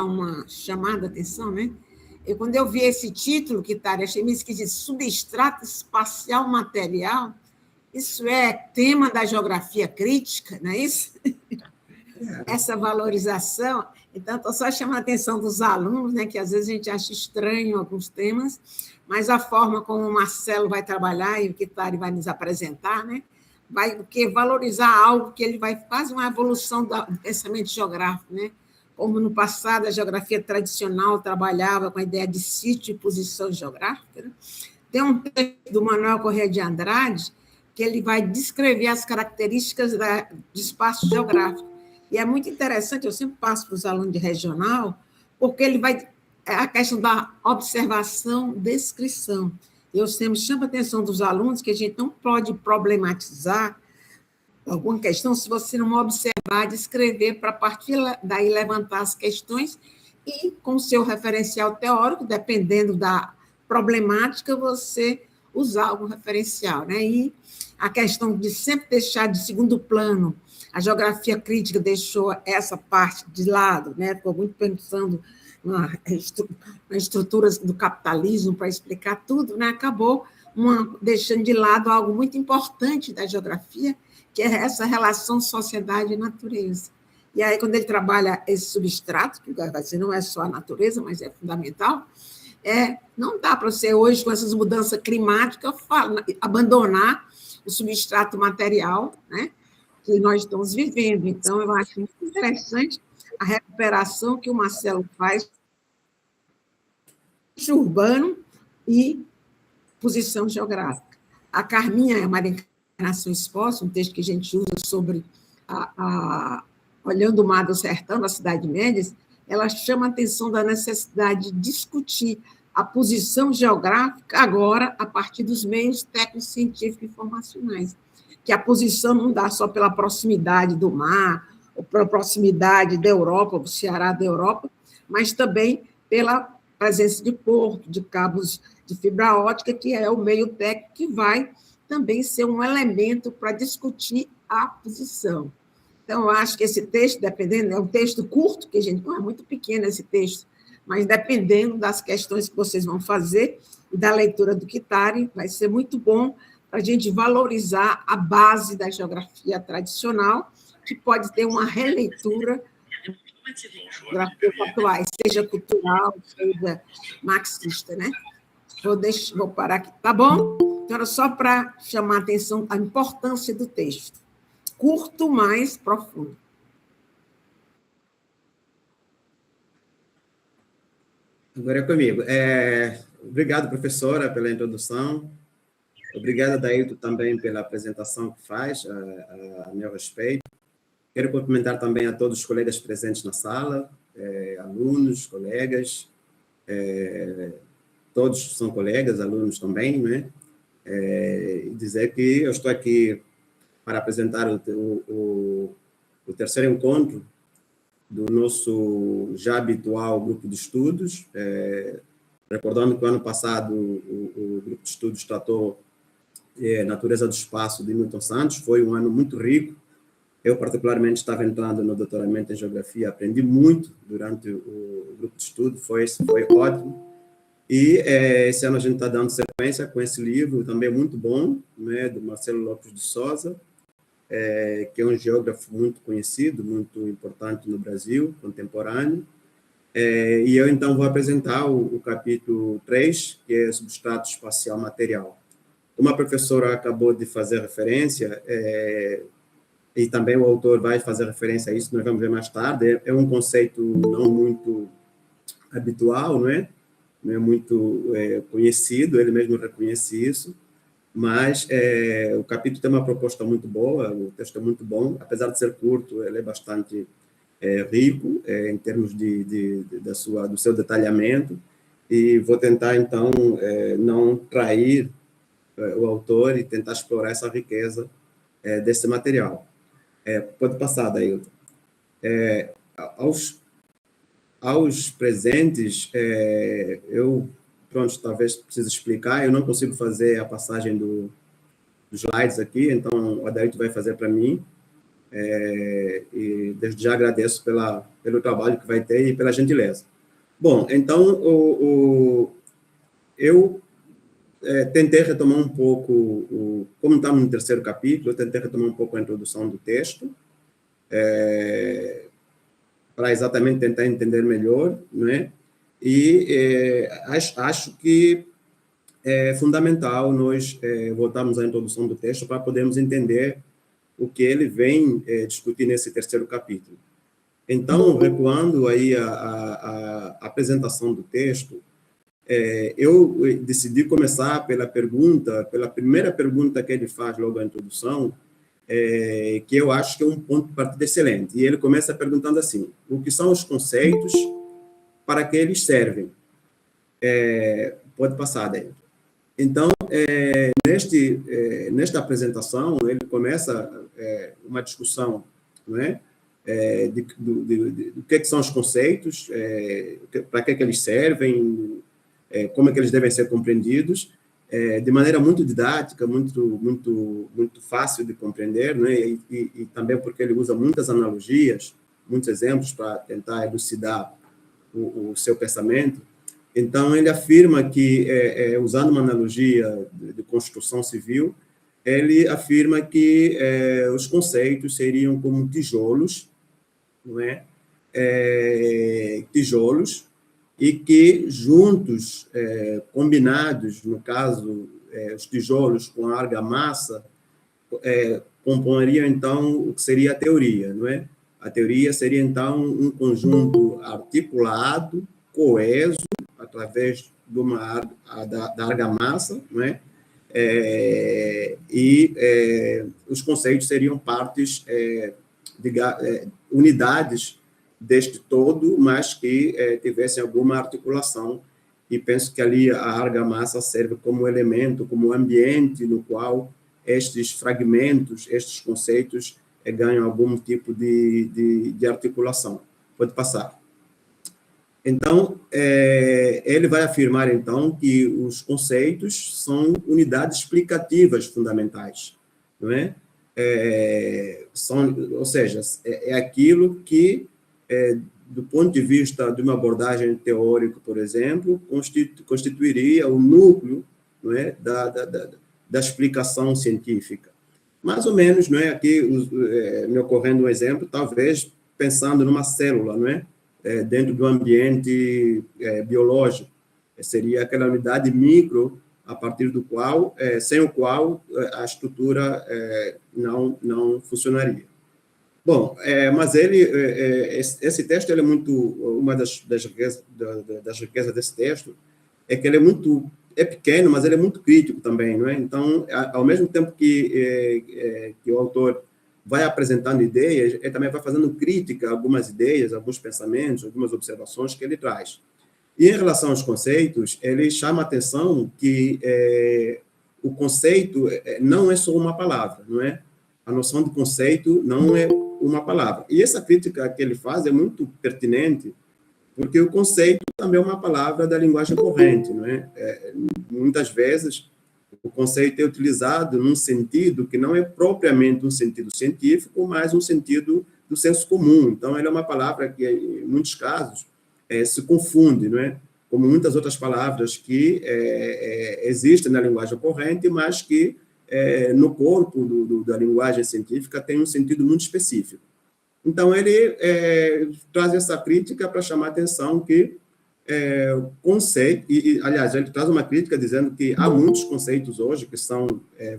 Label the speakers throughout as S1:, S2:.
S1: dar uma chamada de atenção, né? Quando eu vi esse título, que tá, achei meio esquisito, substrato espacial material, isso é tema da geografia crítica, não é isso? Essa valorização. Então, estou só chamando a atenção dos alunos, né, que às vezes a gente acha estranho alguns temas, mas a forma como o Marcelo vai trabalhar e o Kitari vai nos apresentar, né, vai valorizar algo que ele vai fazer uma evolução do pensamento geográfico, né? Como no passado a geografia tradicional trabalhava com a ideia de sítio e posição geográfica, né? Tem um texto do Manuel Corrêa de Andrade que ele vai descrever as características de espaço geográfico. E é muito interessante, eu sempre passo para os alunos de regional, porque ele vai... a questão da observação, descrição. Eu sempre chamo a atenção dos alunos que a gente não pode problematizar alguma questão se você não observar, descrever, para a partir daí levantar as questões e, com o seu referencial teórico, dependendo da problemática, você usar algum referencial, né? E a questão de sempre deixar de segundo plano, a geografia crítica deixou essa parte de lado, né? Ficou muito pensando nas estruturas do capitalismo para explicar tudo, né? Acabou deixando de lado algo muito importante da geografia, que é essa relação sociedade e natureza. E aí, quando ele trabalha esse substrato, que vai dizer, não é só a natureza, mas é fundamental, não dá para você, hoje, com essas mudanças climáticas, abandonar o substrato material, né, que nós estamos vivendo. Então, eu acho muito interessante a recuperação que o Marcelo faz urbano e posição geográfica. A Carminha, a Maria Encarnação Esforço, um texto que a gente usa sobre olhando o mar do sertão, da Cidade Média, ela chama a atenção da necessidade de discutir a posição geográfica agora a partir dos meios técnicos, científicos e informacionais, que a posição não dá só pela proximidade do mar, ou pela proximidade da Europa, do Ceará da Europa, mas também pela presença de porto, de cabos de fibra ótica, que é o meio técnico que vai também ser um elemento para discutir a posição. Então, eu acho que esse texto, dependendo, é um texto curto, que a gente não é muito pequeno esse texto, mas dependendo das questões que vocês vão fazer e da leitura do Kitari, vai ser muito bom para a gente valorizar a base da geografia tradicional, que pode ter uma releitura geografias atuais, seja cultural, seja marxista, né? Vou parar aqui, tá bom? Então, era só para chamar a atenção a importância do texto. Curto, mas profundo.
S2: Agora é comigo. Obrigado, professora, pela introdução. Obrigado, Dailton, também pela apresentação que faz a meu respeito. Quero cumprimentar também a todos os colegas presentes na sala, alunos, colegas, todos são colegas, alunos também, né? E dizer que eu estou aqui para apresentar o terceiro encontro do nosso já habitual grupo de estudos, recordando que o ano passado o grupo de estudos tratou Natureza do Espaço de Milton Santos, foi um ano muito rico. Eu, particularmente, estava entrando no doutoramento em Geografia, aprendi muito durante o grupo de estudo, foi ótimo. E esse ano a gente está dando sequência com esse livro, também muito bom, né, do Marcelo Lopes de Souza, que é um geógrafo muito conhecido, muito importante no Brasil, contemporâneo. E eu, então, vou apresentar o capítulo 3, que é Substrato Espacial Material. Como a professora acabou de fazer referência, e também o autor vai fazer referência a isso, nós vamos ver mais tarde, é um conceito não muito habitual, não é? Não é muito conhecido, ele mesmo reconhece isso, mas o capítulo tem uma proposta muito boa, o texto é muito bom, apesar de ser curto, ele é bastante rico em termos do seu detalhamento, e vou tentar, então, não trair o autor e tentar explorar essa riqueza desse material. Pode passar, Dailton. Aos presentes, talvez precise explicar, eu não consigo fazer a passagem dos slides aqui, então o Dailton vai fazer para mim. E desde já agradeço pelo trabalho que vai ter e pela gentileza. Bom, então, eu tentei retomar um pouco, como estamos no terceiro capítulo, eu tentei retomar um pouco a introdução do texto, para exatamente tentar entender melhor, né? E acho que é fundamental nós voltarmos à introdução do texto para podermos entender o que ele vem discutir nesse terceiro capítulo. Então, recuando aí a apresentação do texto, eu decidi começar pela primeira pergunta que ele faz logo à introdução, que eu acho que é um ponto de partida excelente. E ele começa perguntando assim: o que são os conceitos, para que eles servem? Pode passar, David. Então, nesta apresentação, ele começa uma discussão, não é? Do que são os conceitos, para que eles servem, como é que eles devem ser compreendidos, de maneira muito didática, muito fácil de compreender, né? E também porque ele usa muitas analogias, muitos exemplos para tentar elucidar o seu pensamento. Então, ele afirma que, usando uma analogia de construção civil, ele afirma que os conceitos seriam como tijolos, não é? Tijolos, e que juntos, combinados, no caso, os tijolos com a argamassa, comporiam, então, o que seria a teoria, não é? A teoria seria, então, um conjunto articulado, coeso, através da argamassa, não é? Os conceitos seriam partes, unidades deste todo, mas que tivessem alguma articulação, e penso que ali a argamassa serve como elemento, como ambiente no qual estes fragmentos, estes conceitos ganham algum tipo de articulação. Pode passar. Então, ele vai afirmar, então, que os conceitos são unidades explicativas fundamentais, não é? Ou seja, é aquilo que, do ponto de vista de uma abordagem teórica, por exemplo, constituiria o núcleo, não é, da explicação científica. Mais ou menos, não é? Aqui, me ocorrendo um exemplo, talvez pensando numa célula, não é? Dentro do ambiente biológico. Seria aquela unidade micro, a partir do qual, sem o qual a estrutura não funcionaria. Bom, mas esse texto, ele é muito, uma das riquezas desse texto, é que ele é pequeno, mas ele é muito crítico também, não é? Então, ao mesmo tempo que o autor vai apresentando ideias, ele também vai fazendo crítica a algumas ideias, alguns pensamentos, algumas observações que ele traz. E em relação aos conceitos, ele chama a atenção que o conceito não é só uma palavra, não é? A noção de conceito não é uma palavra. E essa crítica que ele faz é muito pertinente, porque o conceito também é uma palavra da linguagem corrente, não é? Muitas vezes, o conceito é utilizado num sentido que não é propriamente um sentido científico, mas um sentido do senso comum. Então, ele é uma palavra que, em muitos casos, se confunde, não é? Como muitas outras palavras que existem na linguagem corrente, mas que, no corpo da linguagem científica, tem um sentido muito específico. Então, ele traz essa crítica para chamar a atenção que o conceito, aliás, ele traz uma crítica dizendo que há muitos conceitos hoje que são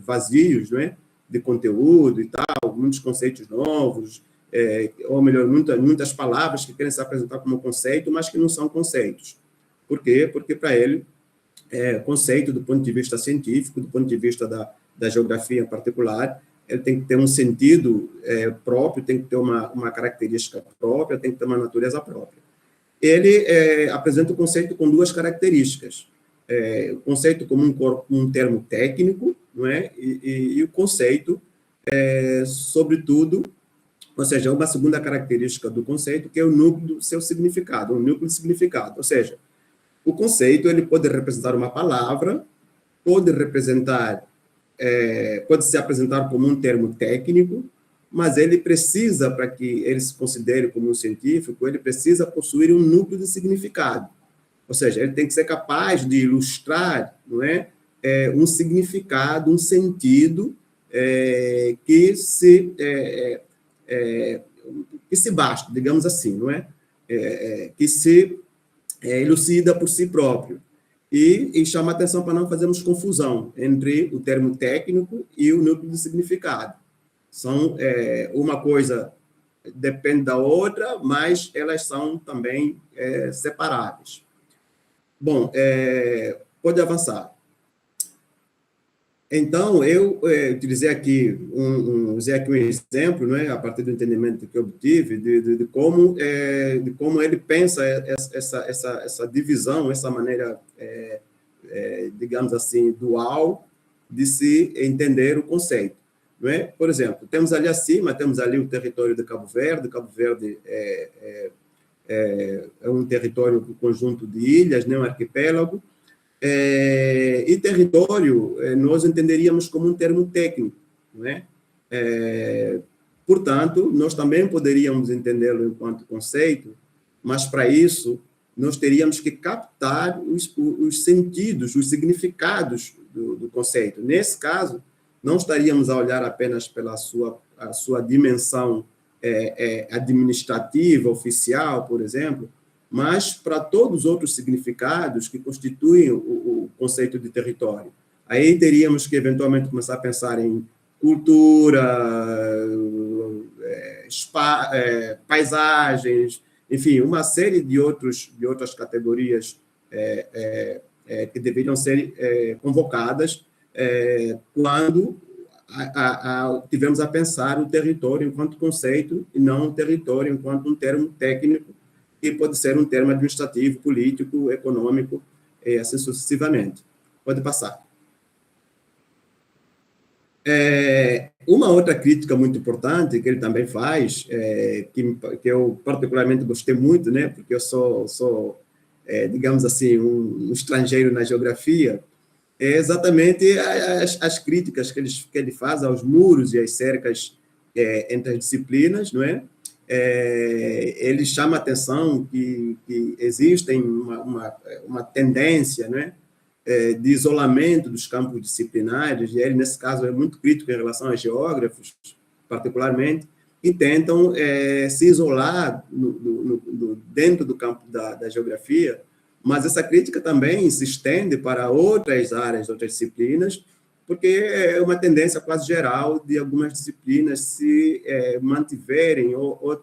S2: vazios, não é? De conteúdo e tal, muitos conceitos novos, ou melhor, muitas palavras que querem se apresentar como conceito, mas que não são conceitos. Por quê? Porque, para ele, conceito, do ponto de vista científico, do ponto de vista da geografia em particular, ele tem que ter um sentido próprio, tem que ter uma característica própria, tem que ter uma natureza própria. Ele apresenta o conceito com duas características. O conceito como um termo técnico, não é? E o conceito, sobretudo, ou seja, uma segunda característica do conceito, que é o núcleo do seu significado, um núcleo de significado. Ou seja, o conceito ele pode representar uma palavra, pode se apresentar como um termo técnico, mas ele precisa, para que ele se considere como um científico, ele precisa possuir um núcleo de significado. Ou seja, ele tem que ser capaz de ilustrar, não é, um significado, um sentido que se basta, digamos assim, não é? Que se elucida por si próprio. E chama a atenção para não fazermos confusão entre o termo técnico e o núcleo de significado. São uma coisa depende da outra, mas elas são também separáveis. Bom, pode avançar. Então, eu utilizei aqui usei aqui um exemplo, né, a partir do entendimento que eu obtive, de como ele pensa essa divisão, essa maneira, digamos assim, dual de se entender o conceito. Não é? Por exemplo, temos ali acima, temos ali o território de Cabo Verde. Cabo Verde é um território, um conjunto de ilhas, né, um arquipélago. E território, nós entenderíamos como um termo técnico, não é? Portanto, nós também poderíamos entendê-lo enquanto conceito, mas para isso nós teríamos que captar os sentidos, os significados do conceito. Nesse caso, não estaríamos a olhar apenas pela a sua dimensão administrativa, oficial, por exemplo, mas para todos os outros significados que constituem o conceito de território. Aí teríamos que, eventualmente, começar a pensar em cultura, paisagens, enfim, uma série de outras categorias que deveriam ser convocadas quando tivemos a pensar o território enquanto conceito e não o território enquanto um termo técnico, que pode ser um termo administrativo, político, econômico, e assim sucessivamente. Pode passar. Uma outra crítica muito importante que ele também faz, que eu particularmente gostei muito, né, porque eu sou digamos assim, um estrangeiro na geografia, é exatamente as críticas que ele faz aos muros e às cercas entre as disciplinas, não é? Ele chama a atenção que existe uma tendência, né, de isolamento dos campos disciplinares, e ele, nesse caso, é muito crítico em relação a geógrafos, particularmente, que tentam se isolar dentro do campo da geografia, mas essa crítica também se estende para outras áreas, outras disciplinas, porque é uma tendência quase geral de algumas disciplinas se mantiverem ou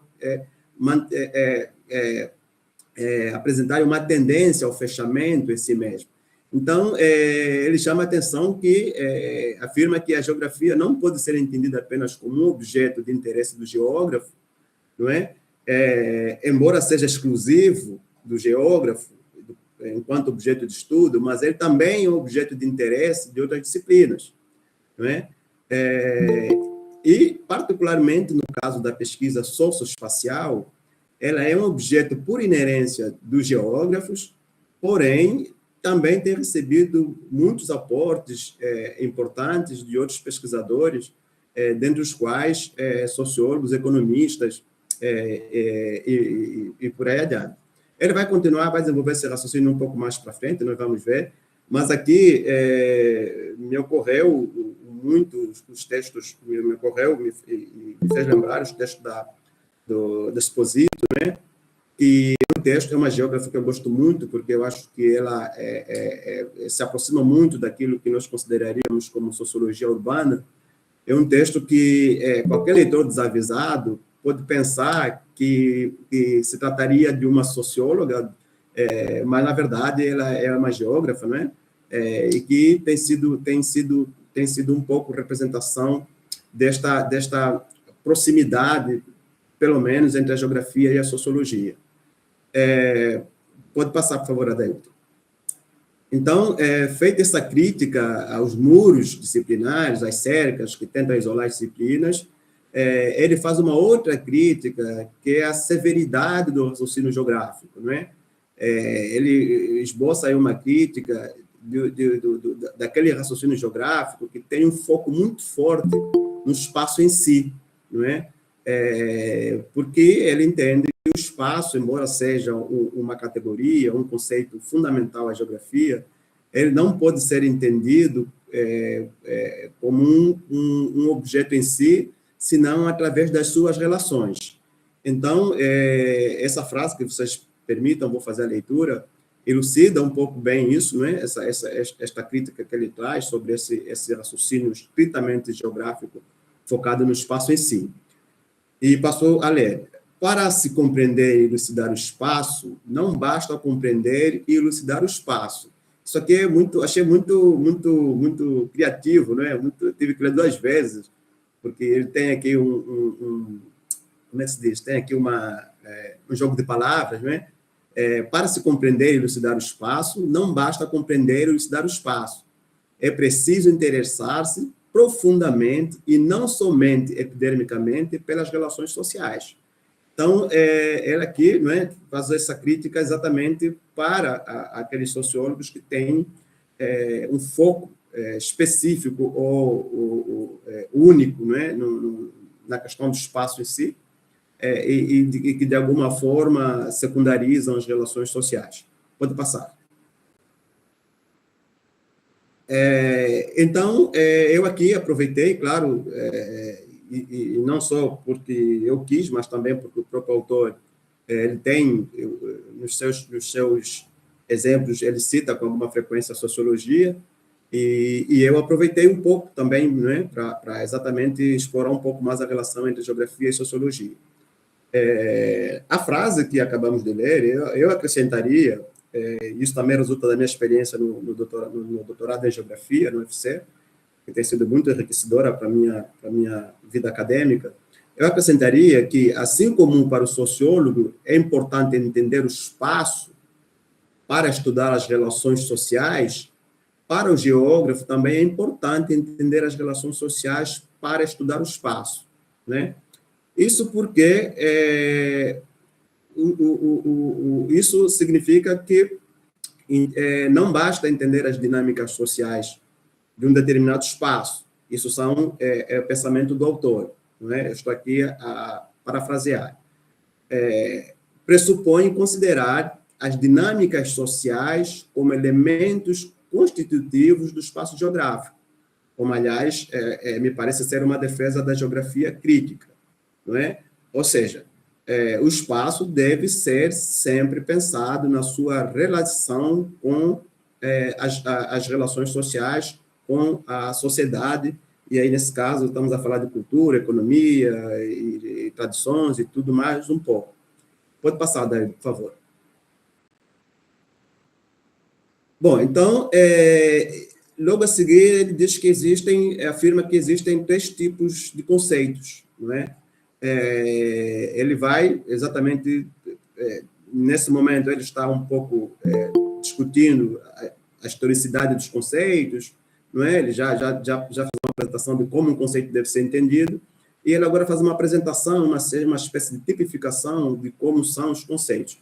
S2: apresentarem uma tendência ao fechamento em si mesmo. Então, ele chama a atenção que afirma que a geografia não pode ser entendida apenas como um objeto de interesse do geógrafo, não é? Embora seja exclusivo do geógrafo, enquanto objeto de estudo, mas ele também é um objeto de interesse de outras disciplinas, não é? E, particularmente no caso da pesquisa socioespacial, ela é um objeto por inerência dos geógrafos, porém, também tem recebido muitos aportes importantes de outros pesquisadores, dentre os quais sociólogos, economistas e por aí adiante. Ele vai continuar, vai desenvolver esse raciocínio um pouco mais para frente, nós vamos ver, mas aqui me ocorreu muito os textos, me fez lembrar os textos do Esposito, né? E o texto é uma geógrafa que eu gosto muito, porque eu acho que ela se aproxima muito daquilo que nós consideraríamos como sociologia urbana. É um texto que qualquer leitor desavisado pode pensar que se trataria de uma socióloga, mas, na verdade, ela é uma geógrafa, né? E que tem sido um pouco representação desta proximidade, pelo menos, entre a geografia e a sociologia. Pode passar, por favor, Adailton. Então, feita essa crítica aos muros disciplinares, às cercas que tentam isolar as disciplinas, ele faz uma outra crítica, que é a severidade do raciocínio geográfico, não é? Ele esboça aí uma crítica daquele raciocínio geográfico que tem um foco muito forte no espaço em si, não é? Porque ele entende que o espaço, embora seja uma categoria, um conceito fundamental à geografia, ele não pode ser entendido como um objeto em si, senão através das suas relações. Então, essa frase que vocês permitam, vou fazer a leitura, elucida um pouco bem isso, né? Esta crítica que ele traz sobre esse raciocínio estritamente geográfico focado no espaço em si. E passou a ler: para se compreender e elucidar o espaço, não basta compreender e elucidar o espaço. Isso aqui achei muito criativo, né? Tive que ler 2 vezes, porque ele tem aqui como é que se diz? Tem aqui um jogo de palavras, né? Para se compreender e elucidar o espaço, não basta compreender e elucidar o espaço. É preciso interessar-se profundamente e não somente epidermicamente pelas relações sociais. Então, ela aqui, não é, faz essa crítica exatamente para aqueles sociólogos que têm um foco específico ou único, não é, na questão do espaço em si, e que, de alguma forma, secundarizam as relações sociais. Pode passar. Então, eu aqui aproveitei, claro, e não só porque eu quis, mas também porque o próprio autor ele tem, nos seus exemplos, ele cita com alguma frequência a sociologia, e eu aproveitei um pouco também, né, para exatamente explorar um pouco mais a relação entre geografia e sociologia. A frase que acabamos de ler, eu acrescentaria, isso também resulta da minha experiência no doutorado em geografia, no UFC, que tem sido muito enriquecedora para a minha vida acadêmica. Eu acrescentaria que, assim como para o sociólogo é importante entender o espaço para estudar as relações sociais, para o geógrafo também é importante entender as relações sociais para estudar o espaço, né? Isso porque isso significa que não basta entender as dinâmicas sociais de um determinado espaço. Isso são o pensamento do autor, não é? Eu estou aqui a parafrasear. Pressupõe considerar as dinâmicas sociais como elementos constitutivos do espaço geográfico, como, aliás, me parece ser uma defesa da geografia crítica, não é? Ou seja, o espaço deve ser sempre pensado na sua relação com as relações sociais, com a sociedade, e aí, nesse caso, estamos a falar de cultura, economia e tradições e tudo mais um pouco. Pode passar, Daí, por favor. Bom, então, logo a seguir, ele diz que afirma que existem 3 tipos de conceitos, não é? Ele vai exatamente, nesse momento, ele está um pouco discutindo a historicidade dos conceitos, não é? Ele já fez uma apresentação de como um conceito deve ser entendido, e ele agora faz uma apresentação, uma espécie de tipificação de como são os conceitos.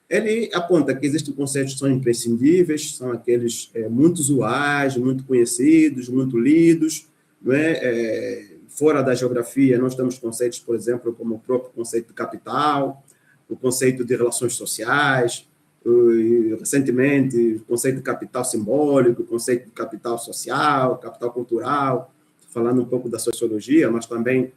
S2: Ele aponta que existem conceitos que são imprescindíveis, são aqueles muito usuais, muito conhecidos, muito lidos, não é? Fora da geografia, nós temos conceitos, por exemplo, como o próprio conceito de capital, o conceito de relações sociais, recentemente, o conceito de capital simbólico, o conceito de capital social, capital cultural, falando um pouco da sociologia, mas também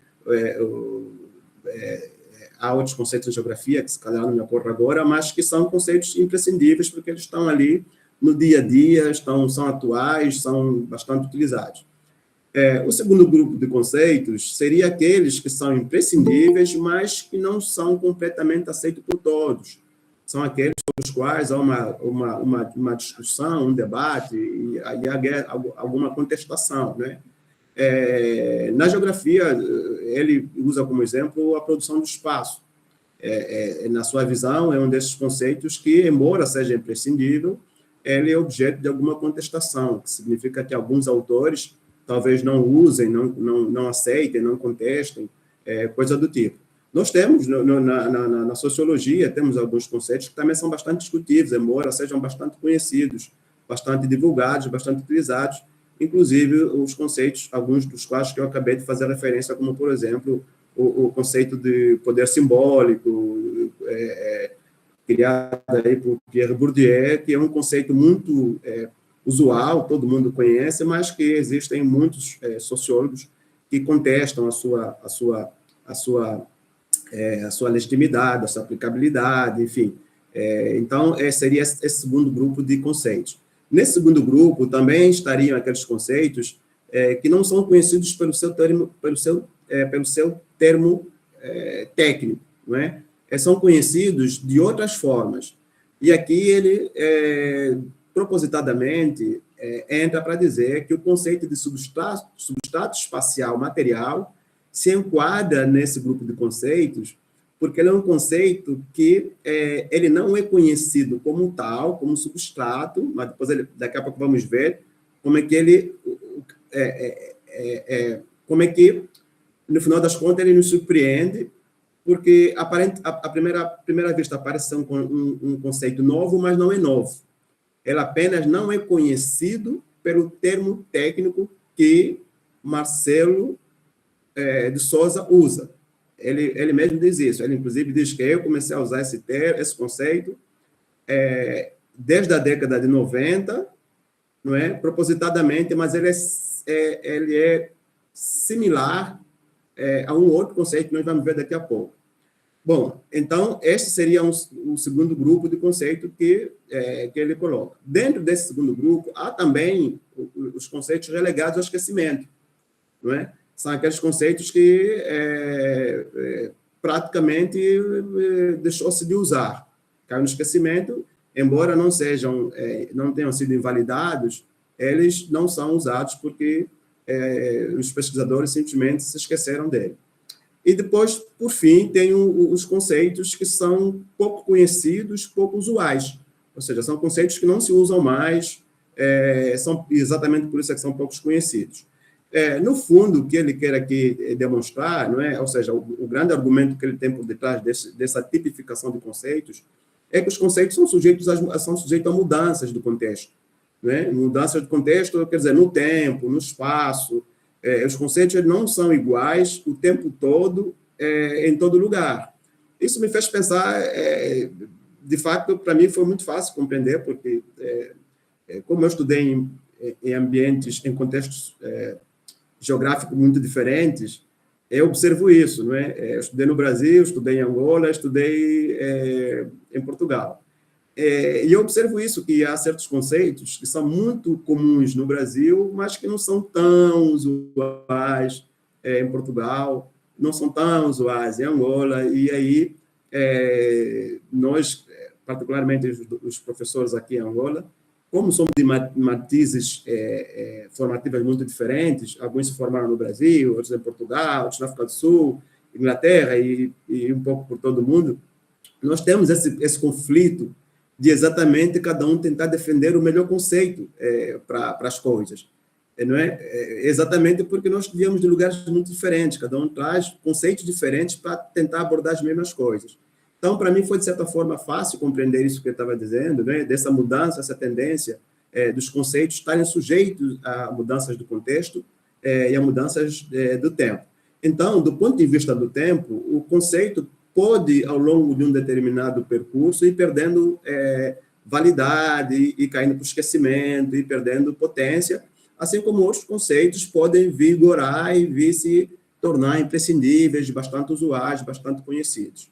S2: há outros conceitos de geografia, que se calhar não me ocorre agora, mas que são conceitos imprescindíveis, porque eles estão ali no dia a dia, são atuais, são bastante utilizados. O segundo grupo de conceitos seria aqueles que são imprescindíveis, mas que não são completamente aceitos por todos. São aqueles sobre os quais há uma discussão, um debate, e há alguma contestação, né? Na geografia, ele usa como exemplo a produção do espaço. Na sua visão, é um desses conceitos que, embora seja imprescindível, ele é objeto de alguma contestação, que significa que alguns autores talvez não usem, não aceitem, não contestem, coisa do tipo. Nós temos, na sociologia, temos alguns conceitos que também são bastante discutidos, embora sejam bastante conhecidos, bastante divulgados, bastante utilizados, inclusive os conceitos, alguns dos quais que eu acabei de fazer referência, como, por exemplo, o conceito de poder simbólico, criado aí por Pierre Bourdieu, que é um conceito muito usual, todo mundo conhece, mas que existem muitos sociólogos que contestam a sua legitimidade, a sua aplicabilidade, enfim. Então, seria esse segundo grupo de conceitos. Nesse segundo grupo, também estariam aqueles conceitos que não são conhecidos pelo seu termo técnico, não é? São conhecidos de outras formas. E aqui ele, propositadamente, entra para dizer que o conceito de substrato espacial material se enquadra nesse grupo de conceitos, porque ele é um conceito que ele não é conhecido como tal, como substrato, mas depois daqui a pouco vamos ver como é que ele, como é que, no final das contas, ele nos surpreende, porque à primeira vista parece ser um conceito novo, mas não é novo. Ele apenas não é conhecido pelo termo técnico que Marcelo de Souza usa. Ele mesmo diz isso. Ele, inclusive, diz que eu comecei a usar esse conceito desde a década de 90, não é? Propositadamente, mas ele é similar a um outro conceito que nós vamos ver daqui a pouco. Bom, então, este seria um segundo grupo de conceito que ele coloca. Dentro desse segundo grupo, há também os conceitos relegados ao esquecimento, não é? São aqueles conceitos que praticamente deixou-se de usar. Caiu no esquecimento, embora não tenham sido invalidados, eles não são usados porque os pesquisadores simplesmente se esqueceram dele. E depois, por fim, tem os conceitos que são pouco conhecidos, pouco usuais. Ou seja, são conceitos que não se usam mais, são exatamente por isso que são poucos conhecidos. No fundo, o que ele quer aqui demonstrar, não é? Ou seja, o grande argumento que ele tem por detrás dessa tipificação de conceitos é que os conceitos são sujeitos a mudanças do contexto. Né? Mudanças de contexto, quer dizer, no tempo, no espaço. Os conceitos não são iguais o tempo todo, em todo lugar. Isso me fez pensar, de fato, para mim foi muito fácil compreender, porque, como eu estudei em contextos geográficos muito diferentes, eu observo isso, não é? Eu estudei no Brasil, estudei em Angola, estudei em Portugal. E eu observo isso, que há certos conceitos que são muito comuns no Brasil, mas que não são tão usuais em Portugal, não são tão usuais em Angola, e aí nós, particularmente os professores aqui em Angola, como somos de matizes formativas muito diferentes, alguns se formaram no Brasil, outros em Portugal, outros na África do Sul, Inglaterra e um pouco por todo o mundo, nós temos esse conflito de exatamente cada um tentar defender o melhor conceito para as coisas. Não é? Exatamente porque nós viemos de lugares muito diferentes, cada um traz conceitos diferentes para tentar abordar as mesmas coisas. Então, para mim, foi, de certa forma, fácil compreender isso que eu estava dizendo, né? Dessa mudança, essa tendência dos conceitos estarem sujeitos a mudanças do contexto e a mudanças do tempo. Então, do ponto de vista do tempo, o conceito pode, ao longo de um determinado percurso, ir perdendo validade e caindo para o esquecimento e perdendo potência, assim como outros conceitos podem vigorar e vir se tornar imprescindíveis, bastante usuais, bastante conhecidos.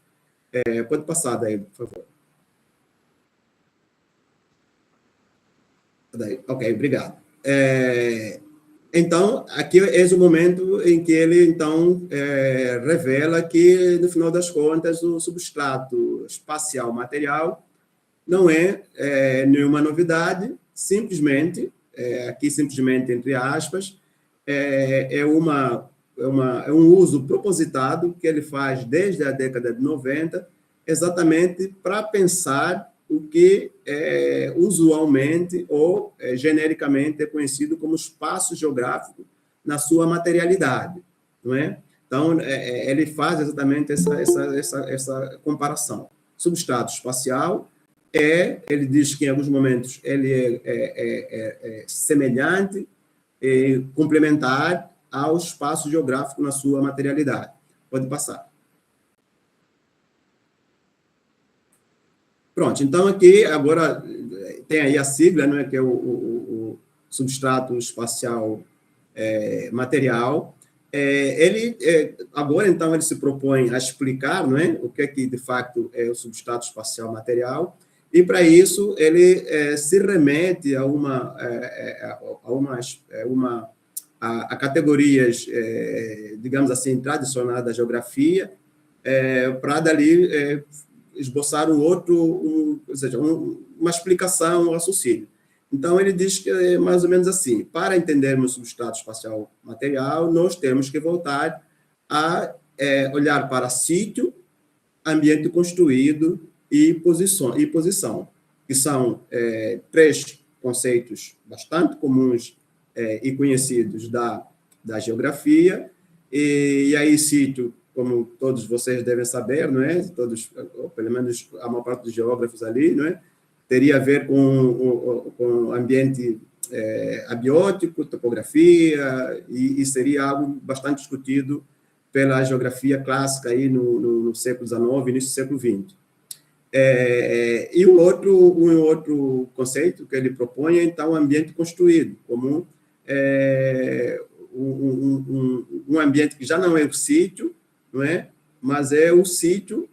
S2: Pode passar daí, por favor. Ok, obrigado. Então, aqui é o momento em que ele, então, revela que, no final das contas, o substrato espacial material não é nenhuma novidade, simplesmente, aqui simplesmente entre aspas, é um uso propositado que ele faz desde a década de 90, exatamente para pensar o que usualmente ou genericamente é conhecido como espaço geográfico na sua materialidade, não é? Então, ele faz exatamente essa comparação. Substrato espacial ele diz que em alguns momentos ele é semelhante e complementar ao espaço geográfico na sua materialidade. Pode passar. Pronto, então aqui agora tem aí a sigla, né, que é o substrato espacial material. Agora, então, ele se propõe a explicar, não é, o que é que, de fato, é o substrato espacial material, e, para isso, ele se remete a categorias, digamos assim, tradicionais da geografia, para dali esboçar ou seja, uma explicação, um raciocínio. Então, ele diz que é mais ou menos assim: para entendermos o substrato espacial material, nós temos que voltar a olhar para sítio, ambiente construído e posição, que são três conceitos bastante comuns e conhecidos da geografia. E aí, sítio, como todos vocês devem saber, não é? Todos, ou pelo menos a maior parte dos geógrafos ali, não é? Teria a ver com ambiente abiótico, topografia, e seria algo bastante discutido pela geografia clássica aí no século XIX, início do século XX. E um outro conceito que ele propõe é, então, o ambiente construído, como um ambiente que já não é o sítio, não é? Mas é o sítio,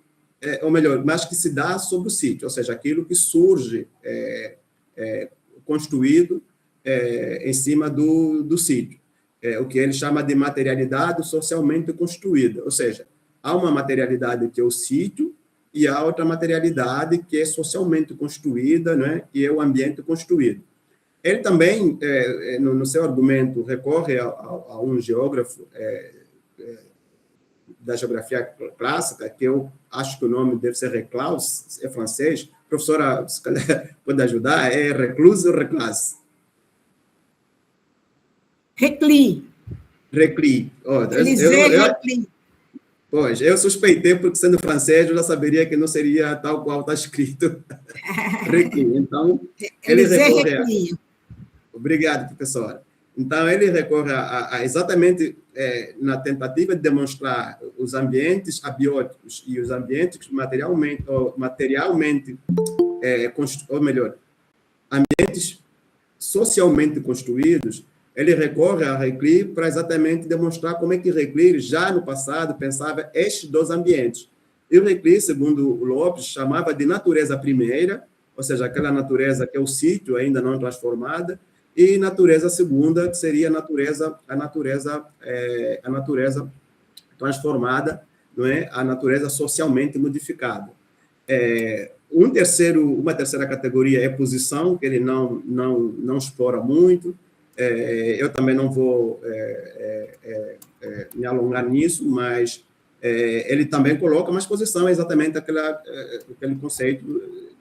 S2: ou melhor, mas que se dá sobre o sítio, ou seja, aquilo que surge construído em cima do sítio, o que ele chama de materialidade socialmente construída, ou seja, há uma materialidade que é o sítio e há outra materialidade que é socialmente construída, né, que é o ambiente construído. Ele também, no seu argumento, recorre a um geógrafo da geografia clássica, que eu acho que o nome deve ser Reclus, é francês. Professora, se calhar pode ajudar, é Reclus ou Reclus?
S1: Recli.
S2: Recli.
S1: Recli.
S2: Pois, eu suspeitei, porque sendo francês, eu já saberia que não seria tal qual está escrito. Recli. Então, ele recorre Obrigado, professora. Então, ele recorre a exatamente na tentativa de demonstrar os ambientes abióticos e os ambientes materialmente ou melhor, ambientes socialmente construídos. Ele recorre a Recli para exatamente demonstrar como é que Recli, já no passado, pensava estes dois ambientes. E o Recli, segundo o Lopes, chamava de natureza primeira, ou seja, aquela natureza que é o sítio ainda não transformada, e natureza segunda, que seria a natureza transformada, não é? A natureza socialmente modificada. Uma terceira categoria é posição, que ele não explora muito. Eu também não vou me alongar nisso, mas ele também coloca, mas posição é exatamente aquele conceito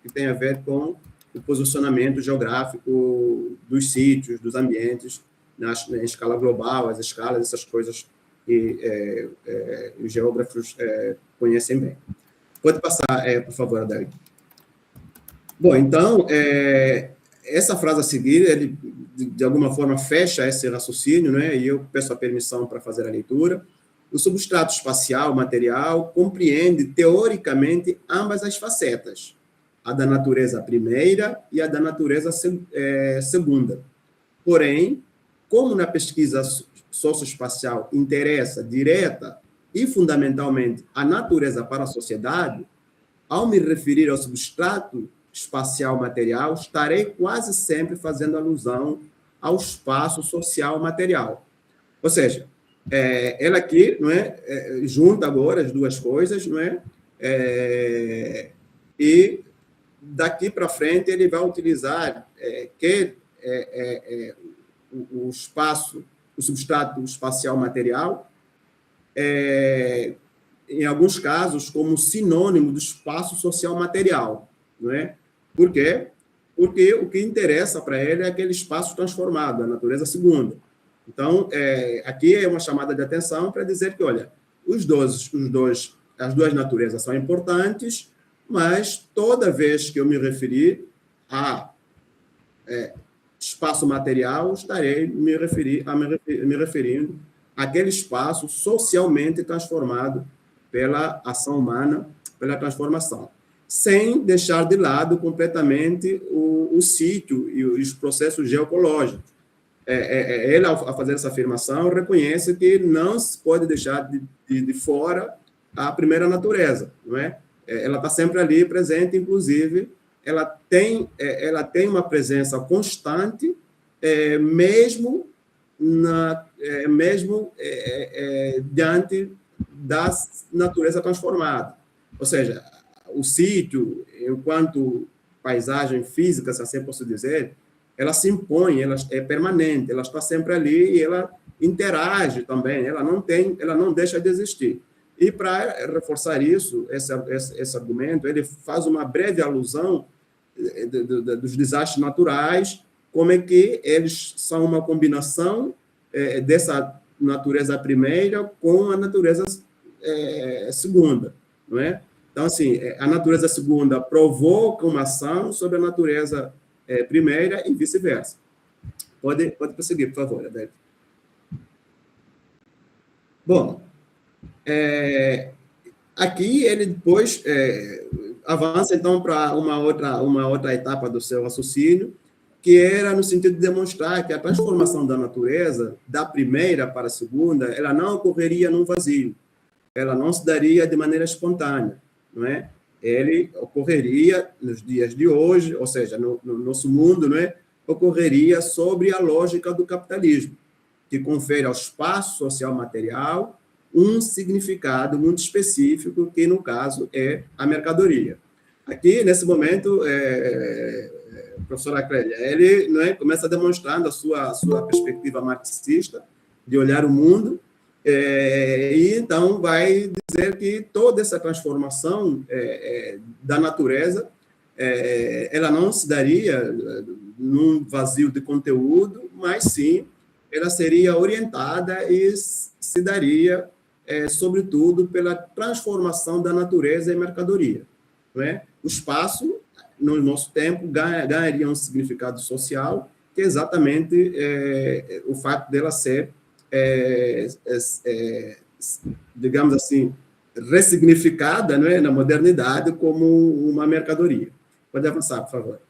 S2: que tem a ver com o posicionamento geográfico dos sítios, dos ambientes, em escala global, as escalas, essas coisas que os geógrafos conhecem bem. Pode passar, por favor, Adélio. Bom, então, essa frase a seguir, ele, de alguma forma, fecha esse raciocínio, né? E eu peço a permissão para fazer a leitura. O substrato espacial material compreende, teoricamente, ambas as facetas, a da natureza primeira e a da natureza segunda. Porém, como na pesquisa socioespacial interessa direta e fundamentalmente a natureza para a sociedade, ao me referir ao substrato espacial material, estarei quase sempre fazendo alusão ao espaço social material. Ou seja, ela aqui, não é, junta agora as duas coisas, não é, e daqui para frente ele vai utilizar o espaço, o substrato espacial material, em alguns casos, como sinônimo do espaço social material, não é? Por quê? Porque o que interessa para ele é aquele espaço transformado, a natureza segunda. Então, aqui é uma chamada de atenção para dizer que, olha, as duas naturezas são importantes, mas toda vez que eu me referir a espaço material, estarei me referindo aquele espaço socialmente transformado pela ação humana, pela transformação, sem deixar de lado completamente o sítio e os processos geoecológicos. Ele, ao fazer essa afirmação, reconhece que não se pode deixar de fora a primeira natureza, não é? Ela está sempre ali presente, inclusive, ela tem uma presença constante, mesmo diante da natureza transformada. Ou seja, o sítio, enquanto paisagem física, se assim posso dizer, ela se impõe, ela é permanente, ela está sempre ali e ela interage também, ela não deixa de existir. E para reforçar isso, esse argumento, ele faz uma breve alusão dos desastres naturais, como é que eles são uma combinação dessa natureza primeira com a natureza segunda, não é? Então, assim, a natureza segunda provoca uma ação sobre a natureza primeira e vice-versa. Pode prosseguir, por favor, Adélio. Bom, aqui ele depois avança, então, para uma outra etapa do seu raciocínio, que era no sentido de demonstrar que a transformação da natureza, da primeira para a segunda, ela não ocorreria num vazio, ela não se daria de maneira espontânea, não é? Ele ocorreria nos dias de hoje, ou seja, no nosso mundo, não é? Ocorreria sobre a lógica do capitalismo, que confere ao espaço social material um significado muito específico, que, no caso, é a mercadoria. Aqui, nesse momento, o professor Acrélia, ele, não é, começa demonstrando a sua perspectiva marxista de olhar o mundo, e então vai dizer que toda essa transformação da natureza, ela não se daria num vazio de conteúdo, mas sim, ela seria orientada e se daria, sobretudo, pela transformação da natureza em mercadoria. Não é? O espaço, no nosso tempo, ganharia um significado social, que é exatamente o fato dela ser, digamos assim, ressignificada, não é, na modernidade como uma mercadoria. Pode avançar, por favor.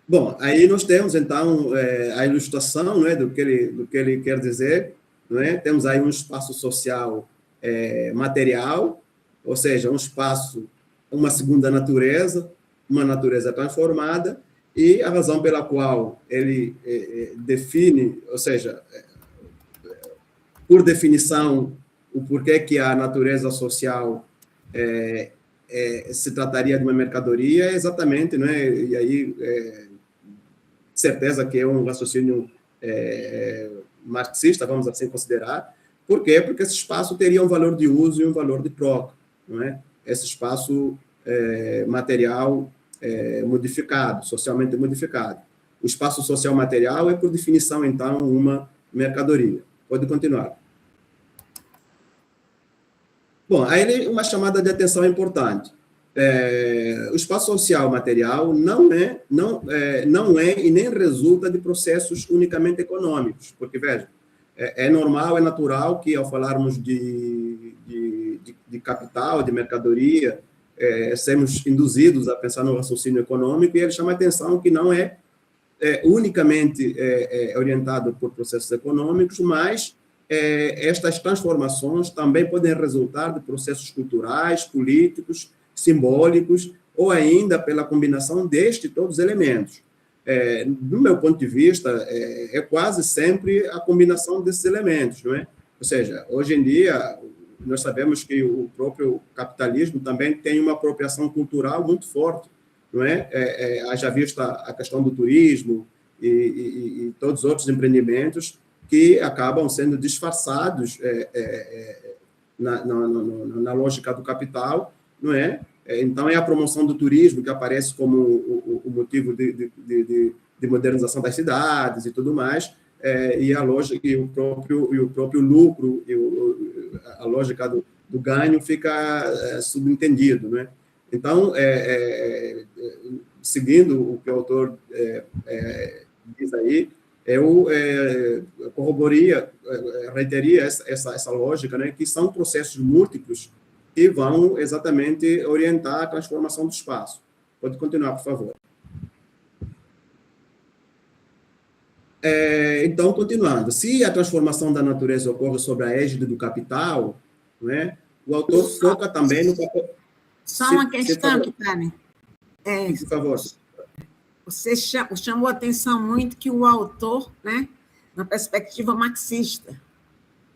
S2: Bom, aí nós temos, então, a ilustração, não é, do que ele quer dizer, não é? Temos aí um espaço social material, ou seja, um espaço, uma segunda natureza, uma natureza transformada, e a razão pela qual ele define, ou seja, por definição, o porquê que a natureza social se trataria de uma mercadoria é exatamente, não é? E aí, certeza que é um raciocínio marxista, vamos assim considerar. Por quê? Porque esse espaço teria um valor de uso e um valor de troca, não é? Esse espaço material modificado, socialmente modificado. O espaço social material é, por definição, então, uma mercadoria. Pode continuar. Bom, aí uma chamada de atenção importante. O espaço social material não é e nem resulta de processos unicamente econômicos, porque, veja, é normal, é natural que, ao falarmos de capital, de mercadoria, sermos induzidos a pensar no raciocínio econômico, e ele chama a atenção que não é unicamente orientado por processos econômicos, mas estas transformações também podem resultar de processos culturais, políticos, simbólicos, ou ainda pela combinação destes todos os elementos. Do meu ponto de vista, é quase sempre a combinação desses elementos, não é? Ou seja, hoje em dia, nós sabemos que o próprio capitalismo também tem uma apropriação cultural muito forte, não é? Haja vista a questão do turismo e todos os outros empreendimentos que acabam sendo disfarçados na lógica do capital, não é? Então, é a promoção do turismo que aparece como o motivo de modernização das cidades e tudo mais, e a lógica, e o próprio lucro, a lógica do ganho fica subentendido, né? Então, seguindo o que o autor diz aí, eu corroboraria, reiteria essa lógica, né, que são processos múltiplos que vão exatamente orientar a transformação do espaço. Pode continuar, por favor. Então, continuando, se a transformação da natureza ocorre sob a égide do capital, né, o autor foca também no papel...
S1: Só uma questão, Kitane.
S2: Por favor.
S1: Você chamou a atenção muito que o autor, né, na perspectiva marxista,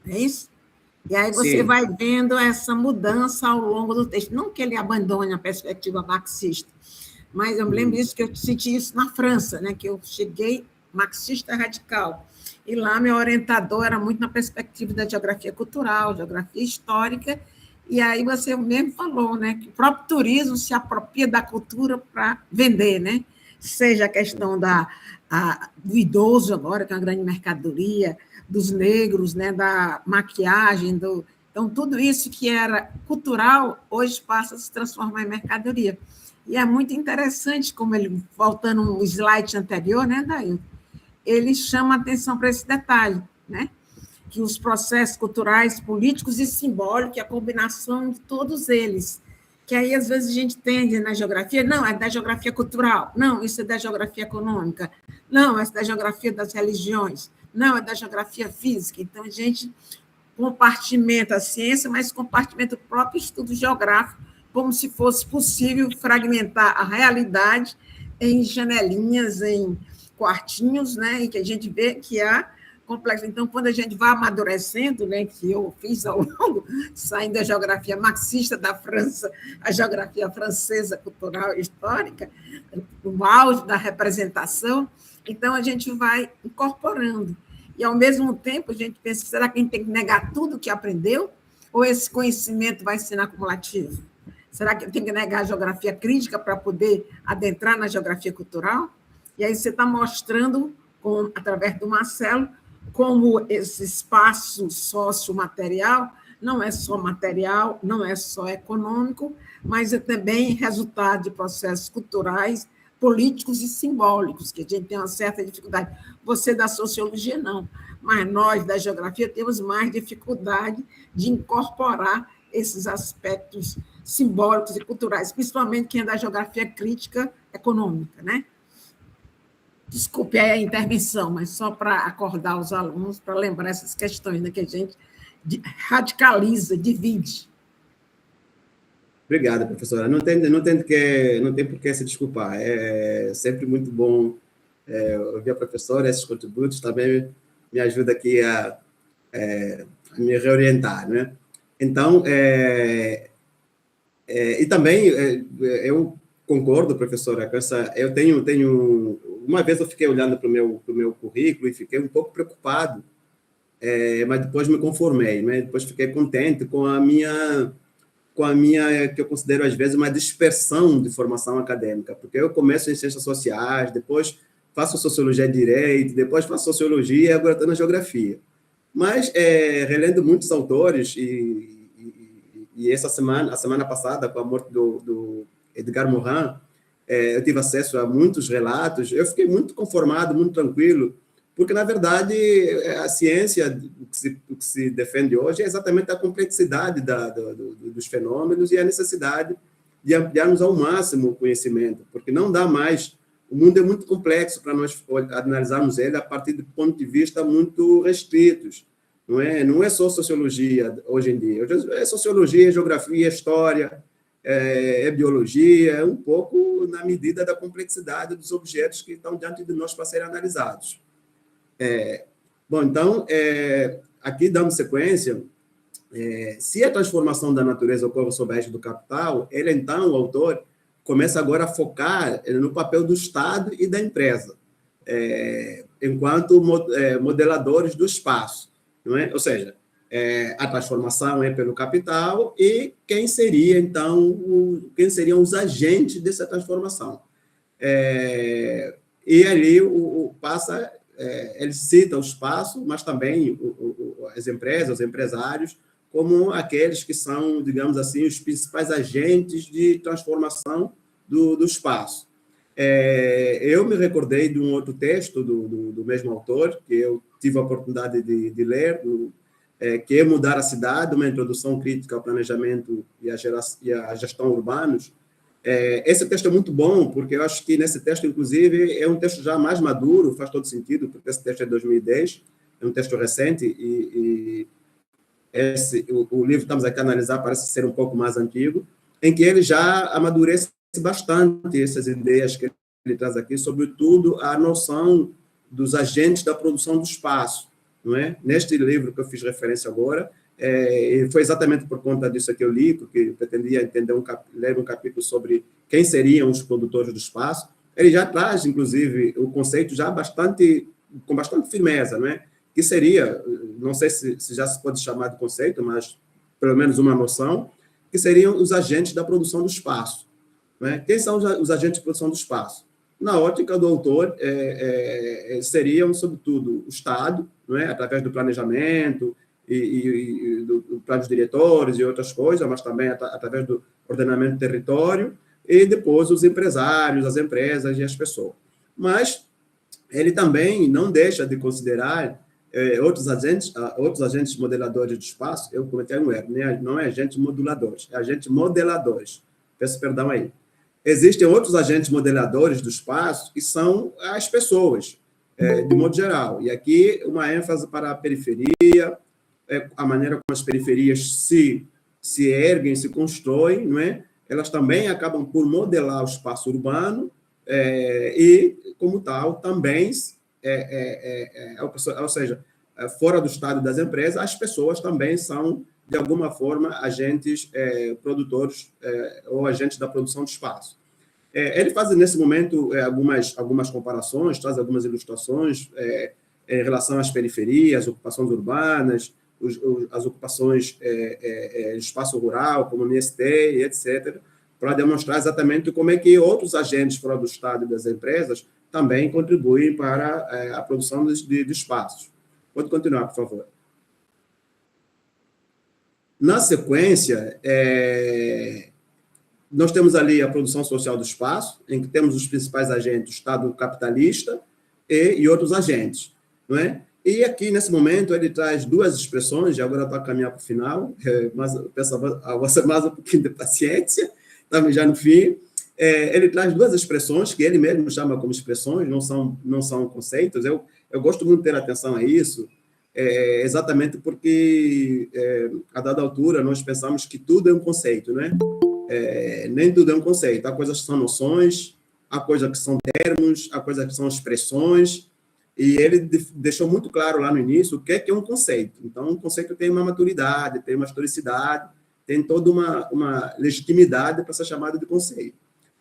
S1: é isso? E aí você
S2: Sim.
S1: vai vendo essa mudança ao longo do texto. Não que ele abandone a perspectiva marxista, mas eu me lembro disso, que eu senti isso na França, né, que eu cheguei marxista radical. E lá meu orientador era muito na perspectiva da geografia cultural, geografia histórica, e aí você mesmo falou, né, que o próprio turismo se apropria da cultura para vender, né? Seja a questão do idoso agora, que é uma grande mercadoria, dos negros, né, da maquiagem, então tudo isso que era cultural, hoje passa a se transformar em mercadoria. E é muito interessante como ele, voltando um slide anterior, né, Daí, ele chama atenção para esse detalhe, né? Que os processos culturais, políticos e simbólicos, a combinação de todos eles, que aí às vezes a gente tende na geografia, não, é da geografia cultural, não, isso é da geografia econômica, não, é da geografia das religiões, não, é da geografia física. Então, a gente compartimenta a ciência, mas compartimenta o próprio estudo geográfico, como se fosse possível fragmentar a realidade em janelinhas, em quartinhos, né, e que a gente vê que há complexo. Então, quando a gente vai amadurecendo, né, que eu fiz ao longo, saindo da geografia marxista da França, a geografia francesa, cultural e histórica, no auge da representação, então a gente vai incorporando. E, ao mesmo tempo, a gente pensa, será que a gente tem que negar tudo que aprendeu? Ou esse conhecimento vai ser acumulativo? Será que tem que negar a geografia crítica para poder adentrar na geografia cultural? E aí você está mostrando, através do Marcelo, como esse espaço sociomaterial não é só material, não é só econômico, mas é também resultado de processos culturais, políticos e simbólicos, que a gente tem uma certa dificuldade. Você da sociologia, não, mas nós da geografia temos mais dificuldade de incorporar esses aspectos simbólicos e culturais, principalmente quem é da geografia crítica econômica, né? Desculpe aí a intervenção, mas só para acordar os alunos, para lembrar essas questões, né, que a gente radicaliza, divide.
S2: Obrigado, professora. Não tem por que se desculpar. É sempre muito bom ouvir a professora, esses contributos também me ajuda aqui a me reorientar, né? Então, e também eu concordo, professora, com essa. Eu tenho uma vez eu fiquei olhando para o meu currículo e fiquei um pouco preocupado, mas depois me conformei, né? Depois fiquei contente com a minha, que eu considero às vezes uma dispersão de formação acadêmica, porque eu começo em ciências sociais, depois faço sociologia e direito, depois faço sociologia e agora estou na geografia. Mas, relendo muitos autores, e essa semana, a semana passada, com a morte do Edgar Morin, eu tive acesso a muitos relatos, eu fiquei muito conformado, muito tranquilo, porque, na verdade, a ciência, o que se defende hoje é exatamente a complexidade dos fenômenos e a necessidade de ampliarmos ao máximo o conhecimento, porque não dá mais, o mundo é muito complexo para nós analisarmos ele a partir de pontos de vista muito restritos, não é só sociologia hoje em dia, é sociologia, geografia, história, é biologia, é um pouco na medida da complexidade dos objetos que estão diante de nós para serem analisados. Bom, então, aqui dando sequência, se a transformação da natureza ocorre sob a égide do capital, ele, então, o autor, começa agora a focar no papel do Estado e da empresa, enquanto modeladores do espaço, não é? Ou seja, a transformação é pelo capital e quem seriam os agentes dessa transformação. E ali ele cita o espaço, mas também as empresas, os empresários, como aqueles que são, digamos assim, os principais agentes de transformação do espaço. Eu me recordei de um outro texto do mesmo autor, que eu tive a oportunidade de ler, que é Mudar a Cidade, uma introdução crítica ao planejamento e à gestão urbanos. Esse texto é muito bom, porque eu acho que nesse texto, inclusive, é um texto já mais maduro, faz todo sentido, porque esse texto é de 2010, é um texto recente, e o livro que estamos aqui a analisar parece ser um pouco mais antigo, em que ele já amadurece bastante essas ideias que ele traz aqui, sobretudo a noção dos agentes da produção do espaço, não é? Neste livro que eu fiz referência agora, foi exatamente por conta disso que eu li, porque eu pretendia ler um capítulo sobre quem seriam os produtores do espaço. Ele já traz, inclusive, o conceito já com bastante firmeza, não é? Que seria, não sei se já se pode chamar de conceito, mas pelo menos uma noção, que seriam os agentes da produção do espaço. Não é? Quem são os agentes de produção do espaço? Na ótica do autor, seriam, sobretudo, o Estado, não é? Através do planejamento e do plano de diretores e outras coisas, mas também através do ordenamento do território, e depois os empresários, as empresas e as pessoas. Mas ele também não deixa de considerar outros agentes modeladores do espaço. Eu cometi um erro, né? Não é agentes moduladores, é agentes modeladores. Peço perdão aí. Existem outros agentes modeladores do espaço que são as pessoas, de modo geral. E aqui uma ênfase para a periferia, a maneira como as periferias se erguem, se constroem, não é? Elas também acabam por modelar o espaço urbano e, como tal, também, ou seja, fora do estado das empresas, as pessoas também são, de alguma forma, agentes produtores ou agentes da produção de espaço. Ele faz, nesse momento, algumas comparações, traz algumas ilustrações em relação às periferias, ocupações urbanas, as ocupações de espaço rural, como o MST, etc., para demonstrar exatamente como é que outros agentes fora do Estado e das empresas também contribuem para a produção de espaços. Pode continuar, por favor. Na sequência, nós temos ali a produção social do espaço, em que temos os principais agentes, o Estado capitalista e outros agentes, não é? E aqui, nesse momento, ele traz duas expressões, e agora para caminhar para o final, mas eu peço a você mais um pouquinho de paciência, estamos já no fim. Ele traz duas expressões, que ele mesmo chama como expressões, não são conceitos. Eu gosto muito de ter atenção a isso, exatamente porque, a dada altura, nós pensamos que tudo é um conceito, né? Nem tudo é um conceito. Há coisas que são noções, há coisas que são termos, há coisas que são expressões, e ele deixou muito claro lá no início o que é um conceito. Então, um conceito tem uma maturidade, tem uma historicidade, tem toda uma legitimidade para ser chamado de conceito.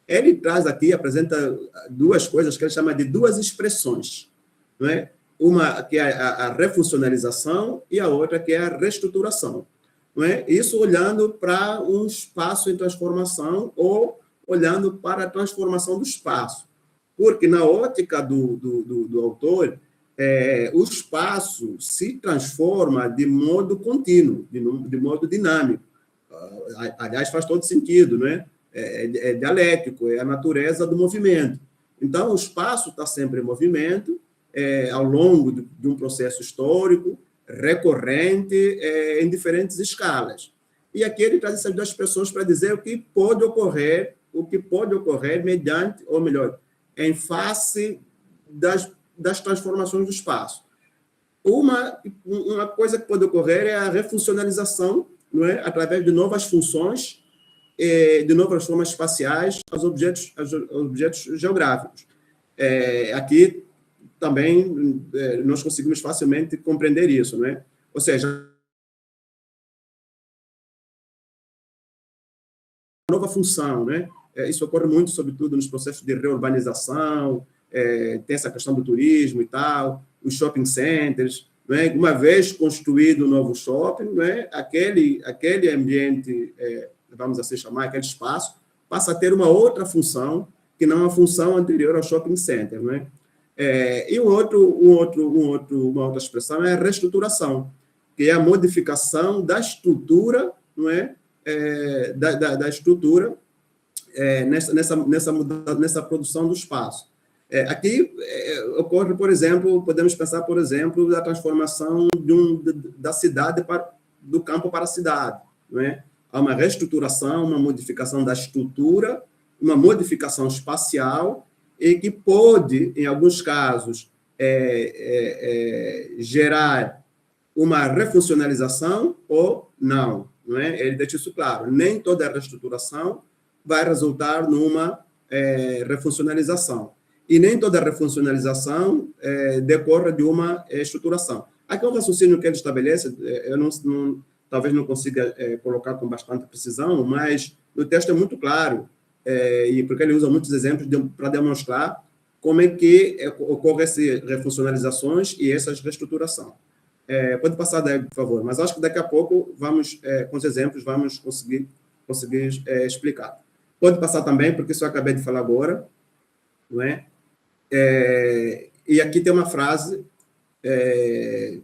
S2: Ele traz aqui, apresenta duas coisas que ele chama de duas expressões, não é? Uma que é a refuncionalização e a outra que é a reestruturação. Não é? Isso olhando para um espaço em transformação ou olhando para a transformação do espaço. Porque, na ótica do autor, o espaço se transforma de modo contínuo, de modo dinâmico. Aliás, faz todo sentido, não é? É dialético, é a natureza do movimento. Então, o espaço está sempre em movimento, ao longo de um processo histórico, recorrente, em diferentes escalas. E aqui ele traz essas duas expressões para dizer o que pode ocorrer mediante, ou melhor, em face das transformações do espaço. Uma coisa que pode ocorrer é a refuncionalização, não é? Através de novas funções, de novas formas espaciais aos objetos geográficos. Aqui também nós conseguimos facilmente compreender isso, não é? Ou seja, nova função, né? Isso ocorre muito, sobretudo, nos processos de reurbanização, tem essa questão do turismo e tal, os shopping centers, não é? Uma vez construído um novo shopping, não é? Aquele ambiente, vamos assim chamar, aquele espaço, passa a ter uma outra função, que não a função anterior ao shopping center, não é? E uma outra expressão é a reestruturação, que é a modificação da estrutura, não é? Da estrutura nessa produção do espaço. Aqui ocorre, por exemplo, podemos pensar, por exemplo, da transformação da cidade do campo para a cidade, não é? Há uma reestruturação, uma modificação da estrutura, uma modificação espacial, e que pode, em alguns casos, gerar uma refuncionalização ou não, não é? Ele deixa isso claro. Nem toda reestruturação vai resultar numa refuncionalização. E nem toda refuncionalização decorre de uma estruturação. Aqui é um raciocínio que ele estabelece, eu talvez não consiga colocar com bastante precisão, mas no texto é muito claro, e porque ele usa muitos exemplos para demonstrar como é que ocorrem essas refuncionalizações e essas reestruturações. Pode passar daí, por favor, mas acho que daqui a pouco, com os exemplos, vamos conseguir explicar. Pode passar também, porque isso eu acabei de falar agora, não é? E aqui tem uma frase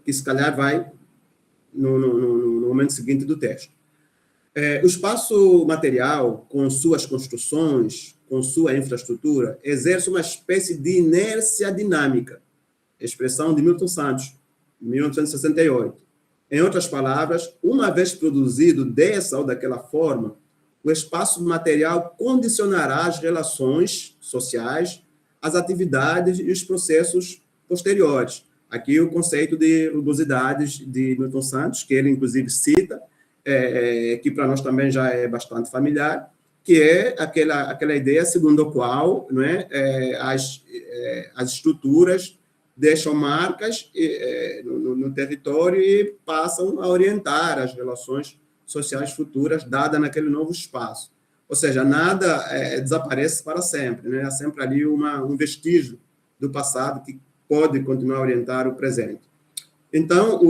S2: que, se calhar, vai no momento seguinte do texto. O espaço material, com suas construções, com sua infraestrutura, exerce uma espécie de inércia dinâmica, expressão de Milton Santos, 1968. Em outras palavras, uma vez produzido dessa ou daquela forma, o espaço material condicionará as relações sociais, as atividades e os processos posteriores. Aqui o conceito de rugosidades de Milton Santos, que ele inclusive cita, que para nós também já é bastante familiar, que é aquela ideia segundo a qual, não é, as estruturas deixam marcas no território e passam a orientar as relações sociais futuras dadas naquele novo espaço. Ou seja, nada desaparece para sempre, né? Há sempre ali um vestígio do passado que pode continuar a orientar o presente. Então,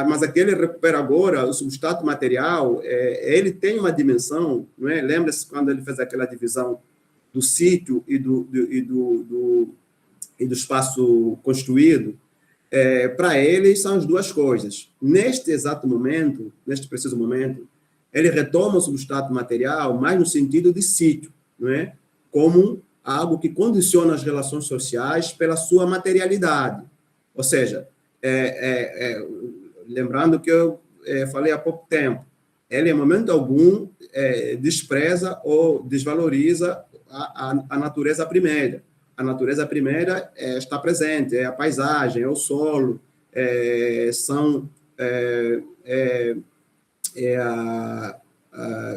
S2: mas aquele recupera agora, o substrato material, ele tem uma dimensão, não é? Lembra-se quando ele fez aquela divisão do sítio e do espaço construído? Para ele, são as duas coisas. Neste exato momento, neste preciso momento, ele retoma o substrato material mais no sentido de sítio, não é? Como algo que condiciona as relações sociais pela sua materialidade. Ou seja, lembrando que eu falei há pouco tempo, ele, em momento algum, despreza ou desvaloriza a natureza primeira. A natureza primeira está presente, é a paisagem, é o solo, são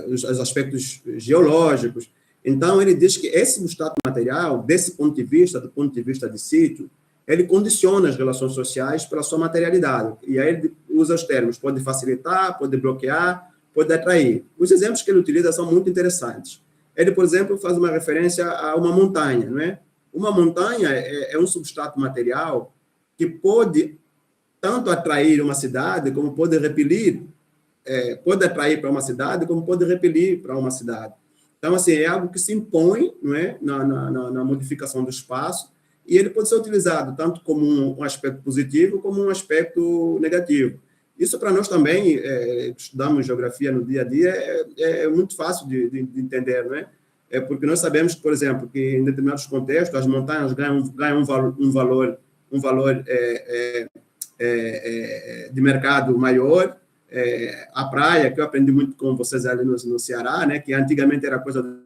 S2: os aspectos geológicos. Então, ele diz que esse substrato material, desse ponto de vista, do ponto de vista de sítio, ele condiciona as relações sociais pela sua materialidade. E aí ele usa os termos, pode facilitar, pode bloquear, pode atrair. Os exemplos que ele utiliza são muito interessantes. Ele, por exemplo, faz uma referência a uma montanha, não é? Uma montanha é um substrato material que pode tanto atrair uma cidade, como pode repelir, pode atrair para uma cidade, como pode repelir para uma cidade. Então, assim, é algo que se impõe, não é? na modificação do espaço, e ele pode ser utilizado tanto como um aspecto positivo, como um aspecto negativo. Isso, para nós também, estudamos geografia no dia a dia, é muito fácil de entender, não é? Porque nós sabemos, por exemplo, que em determinados contextos, as montanhas ganham um valor de mercado maior. A praia, que eu aprendi muito com vocês ali no Ceará, né, que antigamente era coisa dos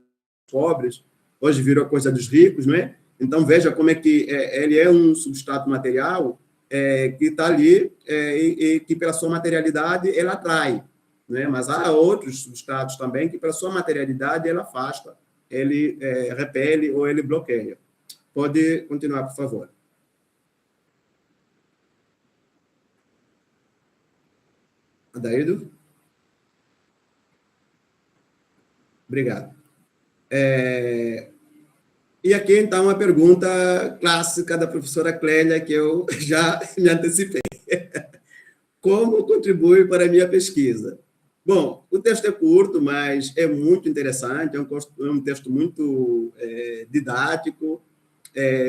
S2: pobres, hoje virou coisa dos ricos, não é? Então, veja como é que ele é um substrato material que está ali e que, pela sua materialidade, ele atrai, né? Mas há outros substratos também que, pela sua materialidade, ele afasta, ele repele ou ele bloqueia. Pode continuar, por favor. Adaildo? Obrigado. E aqui, então, a pergunta clássica da professora Clélia, que eu já me antecipei. Como contribui para a minha pesquisa? Bom, o texto é curto, mas é muito interessante, é um texto muito didático,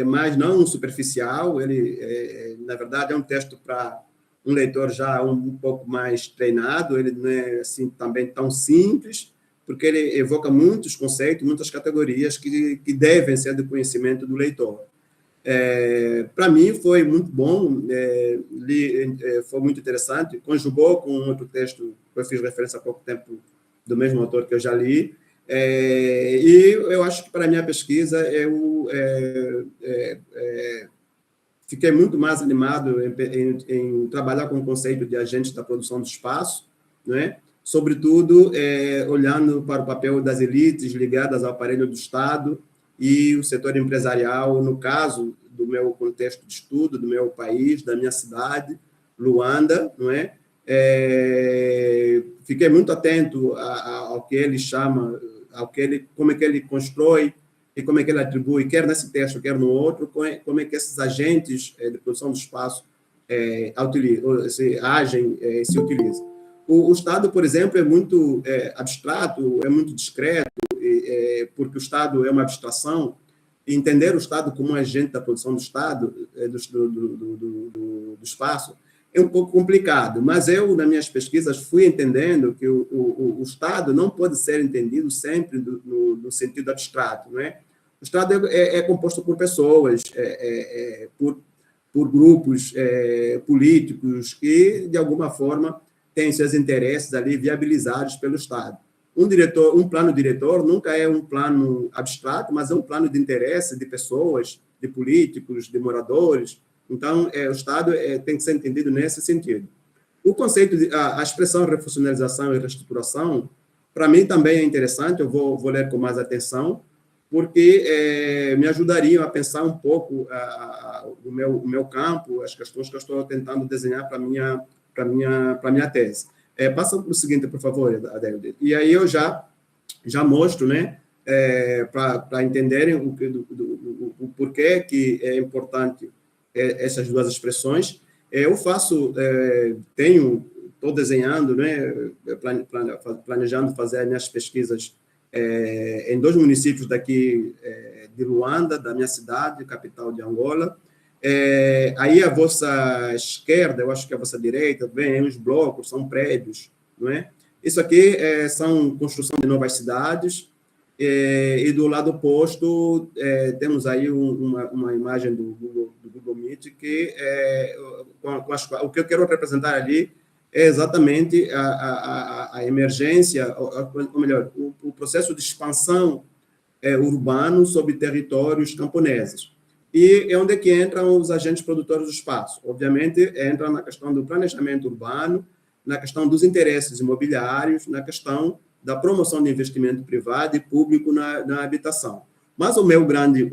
S2: mas não superficial. Ele, na verdade, é um texto para um leitor já um pouco mais treinado, ele não é assim, também tão simples, porque ele evoca muitos conceitos, muitas categorias que devem ser do conhecimento do leitor. Para mim foi muito bom, foi muito interessante, conjugou com outro texto que eu fiz referência há pouco tempo, do mesmo autor que eu já li, e eu acho que para a minha pesquisa fiquei muito mais animado em trabalhar com o conceito de agentes da produção do espaço, né? Sobretudo olhando para o papel das elites ligadas ao aparelho do Estado e o setor empresarial, no caso do meu contexto de estudo, do meu país, da minha cidade, Luanda, não é? Fiquei muito atento ao que ele chama, como é que ele constrói e como é que ele atribui, quer nesse texto, quer no outro, como é que esses agentes de produção do espaço agem, se utilizam. O Estado, por exemplo, é muito abstrato, é muito discreto, porque o Estado é uma abstração. Entender o Estado como um agente da produção do Estado, do espaço, é um pouco complicado, mas eu, nas minhas pesquisas, fui entendendo que o Estado não pode ser entendido sempre no sentido abstrato, não é? O Estado é composto por pessoas, por grupos políticos que, de alguma forma, têm seus interesses ali viabilizados pelo Estado. Um plano diretor nunca é um plano abstrato, mas é um plano de interesse de pessoas, de políticos, de moradores. Então, o Estado tem que ser entendido nesse sentido. O conceito, a expressão refuncionalização e reestruturação, para mim também é interessante, eu vou ler com mais atenção, porque me ajudariam a pensar um pouco o meu campo, as questões que eu estou tentando desenhar para a minha tese. Passa para o seguinte, por favor, Adélio. E aí eu já mostro, né, para entenderem o porquê que é importante essas duas expressões. Eu estou desenhando, né, planejando fazer as minhas pesquisas em 2 municípios daqui de Luanda, da minha cidade, capital de Angola. Aí a vossa esquerda, eu acho que a vossa direita, vem os blocos, são prédios, não é? Isso aqui são construção de novas cidades, e do lado oposto temos aí uma imagem do Google Meet que o que eu quero representar ali é exatamente a emergência, ou melhor, o processo de expansão urbano sobre territórios camponeses. E é onde é que entram os agentes produtores do espaço. Obviamente, entra na questão do planejamento urbano, na questão dos interesses imobiliários, na questão da promoção de investimento privado e público na habitação. Mas a minha grande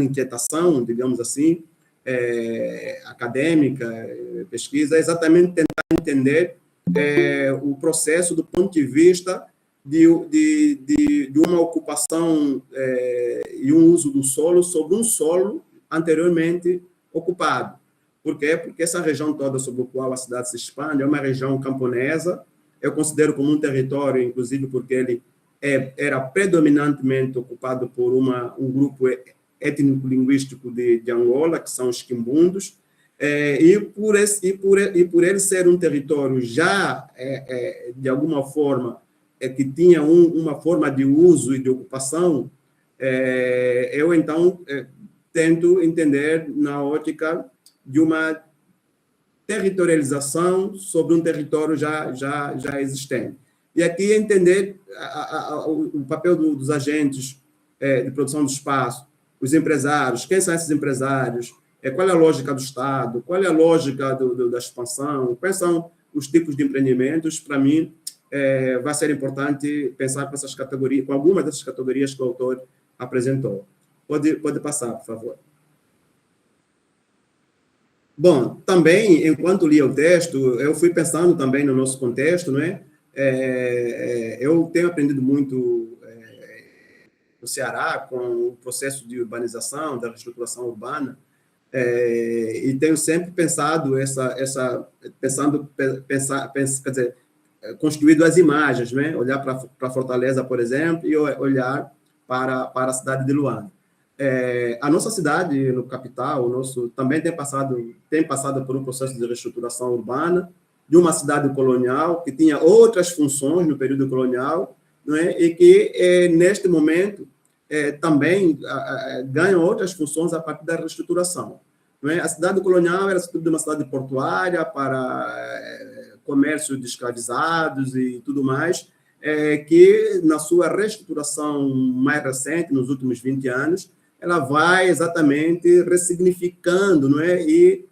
S2: inquietação, digamos assim, acadêmica, pesquisa, é exatamente tentar entender o processo do ponto de vista de uma ocupação e um uso do solo sobre um solo anteriormente ocupado. Por quê? Porque essa região toda sobre a qual a cidade se expande é uma região camponesa. Eu considero como um território, inclusive porque ele era predominantemente ocupado por um grupo étnico-linguístico de Angola, que são os quimbundos, e por ele ser um território já, de alguma forma, que tinha uma forma de uso e de ocupação, eu, então, tento entender na ótica de uma territorialização sobre um território já existente. E aqui entender o papel dos agentes de produção do espaço, os empresários, quem são esses empresários, qual é a lógica do Estado, qual é a lógica da expansão, quais são os tipos de empreendimentos. Para mim, vai ser importante pensar com essas categorias, com algumas dessas categorias que o autor apresentou. Pode passar, por favor. Bom, também, enquanto lia o texto, eu fui pensando também no nosso contexto, não é? Eu tenho aprendido muito no Ceará com o processo de urbanização, da reestruturação urbana, e tenho sempre pensado construído as imagens, né? Olhar para Fortaleza, por exemplo, e olhar para a cidade de Luanda. A nossa cidade, no capital, também tem passado por um processo de reestruturação urbana, de uma cidade colonial que tinha outras funções no período colonial, não é? E que, neste momento, também ganham outras funções a partir da reestruturação. Não é? A cidade colonial era sobretudo uma cidade portuária para comércio de escravizados e tudo mais, que, na sua reestruturação mais recente, nos últimos 20 anos, ela vai exatamente ressignificando, não é? E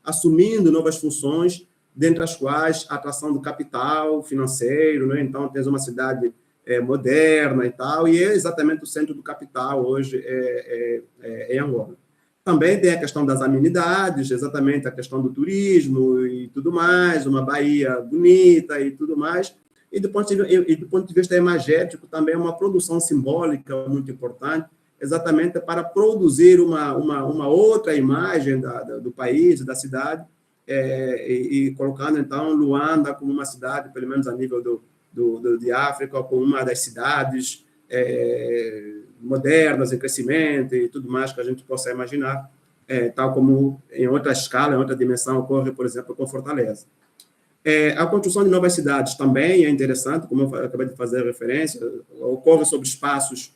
S2: assumindo novas funções, dentre as quais a atração do capital financeiro, não é? Então, tens uma cidade moderna e tal, e é exatamente o centro do capital hoje em Angola. Também tem a questão das amenidades, exatamente a questão do turismo e tudo mais, uma Bahia bonita e tudo mais. E do ponto de vista imagético, também é uma produção simbólica muito importante, exatamente para produzir uma outra imagem do país, da cidade, e colocando, então, Luanda como uma cidade, pelo menos a nível de África, como uma das cidades modernas, em crescimento e tudo mais que a gente possa imaginar, tal como em outra escala, em outra dimensão, ocorre, por exemplo, com Fortaleza. A construção de novas cidades também é interessante, como eu acabei de fazer referência, ocorre sobre espaços,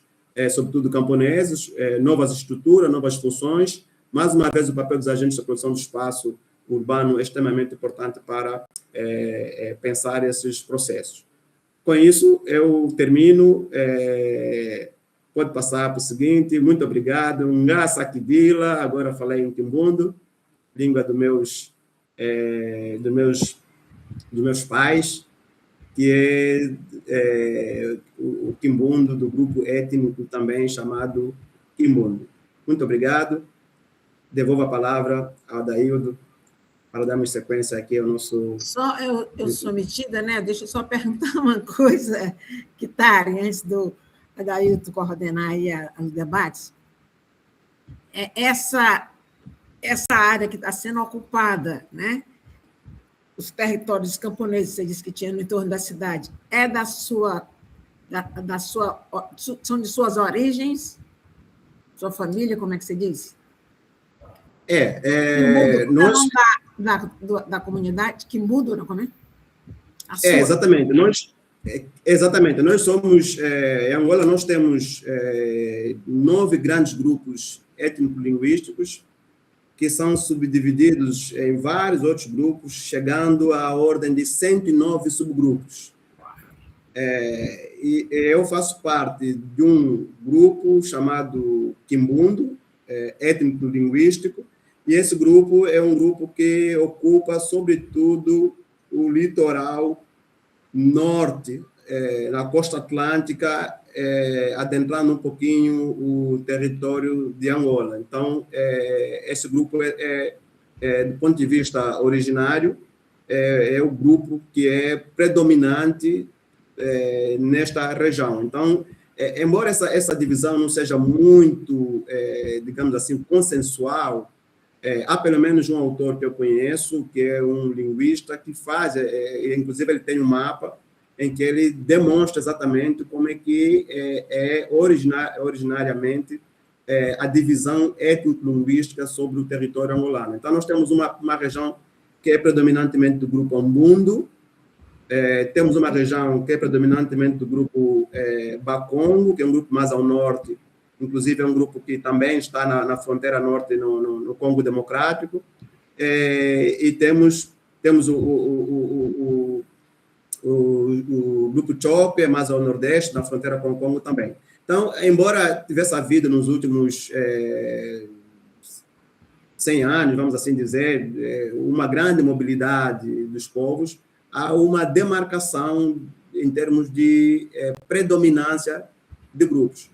S2: sobretudo camponeses, novas estruturas, novas funções. Mais uma vez, o papel dos agentes da produção do espaço urbano é extremamente importante para pensar esses processos. Com isso, eu termino. Pode passar para o seguinte. Muito obrigado. Ngasakidila, agora falei em Quimbundo, língua dos meus pais, que é o Quimbundo, do grupo étnico também chamado Quimbundo. Muito obrigado. Devolvo a palavra ao Adaildo para darmos sequência aqui ao nosso...
S1: Só eu sou metida, né? Deixa eu só perguntar uma coisa, Kitari, antes do Adaildo coordenar aí os debates. Essa área que está sendo ocupada, né? Os territórios camponeses, você disse que tinha no entorno da cidade, são de suas origens? Sua família, como é que você diz?
S2: Nós...
S1: da comunidade, que muda, não é?
S2: Exatamente. Nós somos... em Angola, nós temos 9 grandes grupos étnico-linguísticos que são subdivididos em vários outros grupos, chegando à ordem de 109 subgrupos. E eu faço parte de um grupo chamado Quimbundo, étnico-linguístico, e esse grupo é um grupo que ocupa, sobretudo, o litoral norte, na costa atlântica, adentrando um pouquinho o território de Angola. Então, esse grupo, do ponto de vista originário, é o grupo que é predominante nesta região. Então, embora essa divisão não seja muito, digamos assim, consensual, há pelo menos um autor que eu conheço, que é um linguista, que faz, inclusive ele tem um mapa, em que ele demonstra exatamente como é que originariamente a divisão étnico-linguística sobre o território angolano. Então, nós temos uma região que é predominantemente do grupo Ambundo, temos uma região que é predominantemente do grupo Bakongo, que é um grupo mais ao norte, inclusive é um grupo que também está na fronteira norte, no Congo Democrático, e temos o grupo Chope, mais ao nordeste, na fronteira com o Congo também. Então, embora tivesse havido nos últimos 100 anos, vamos assim dizer, uma grande mobilidade dos povos, há uma demarcação em termos de predominância de grupos.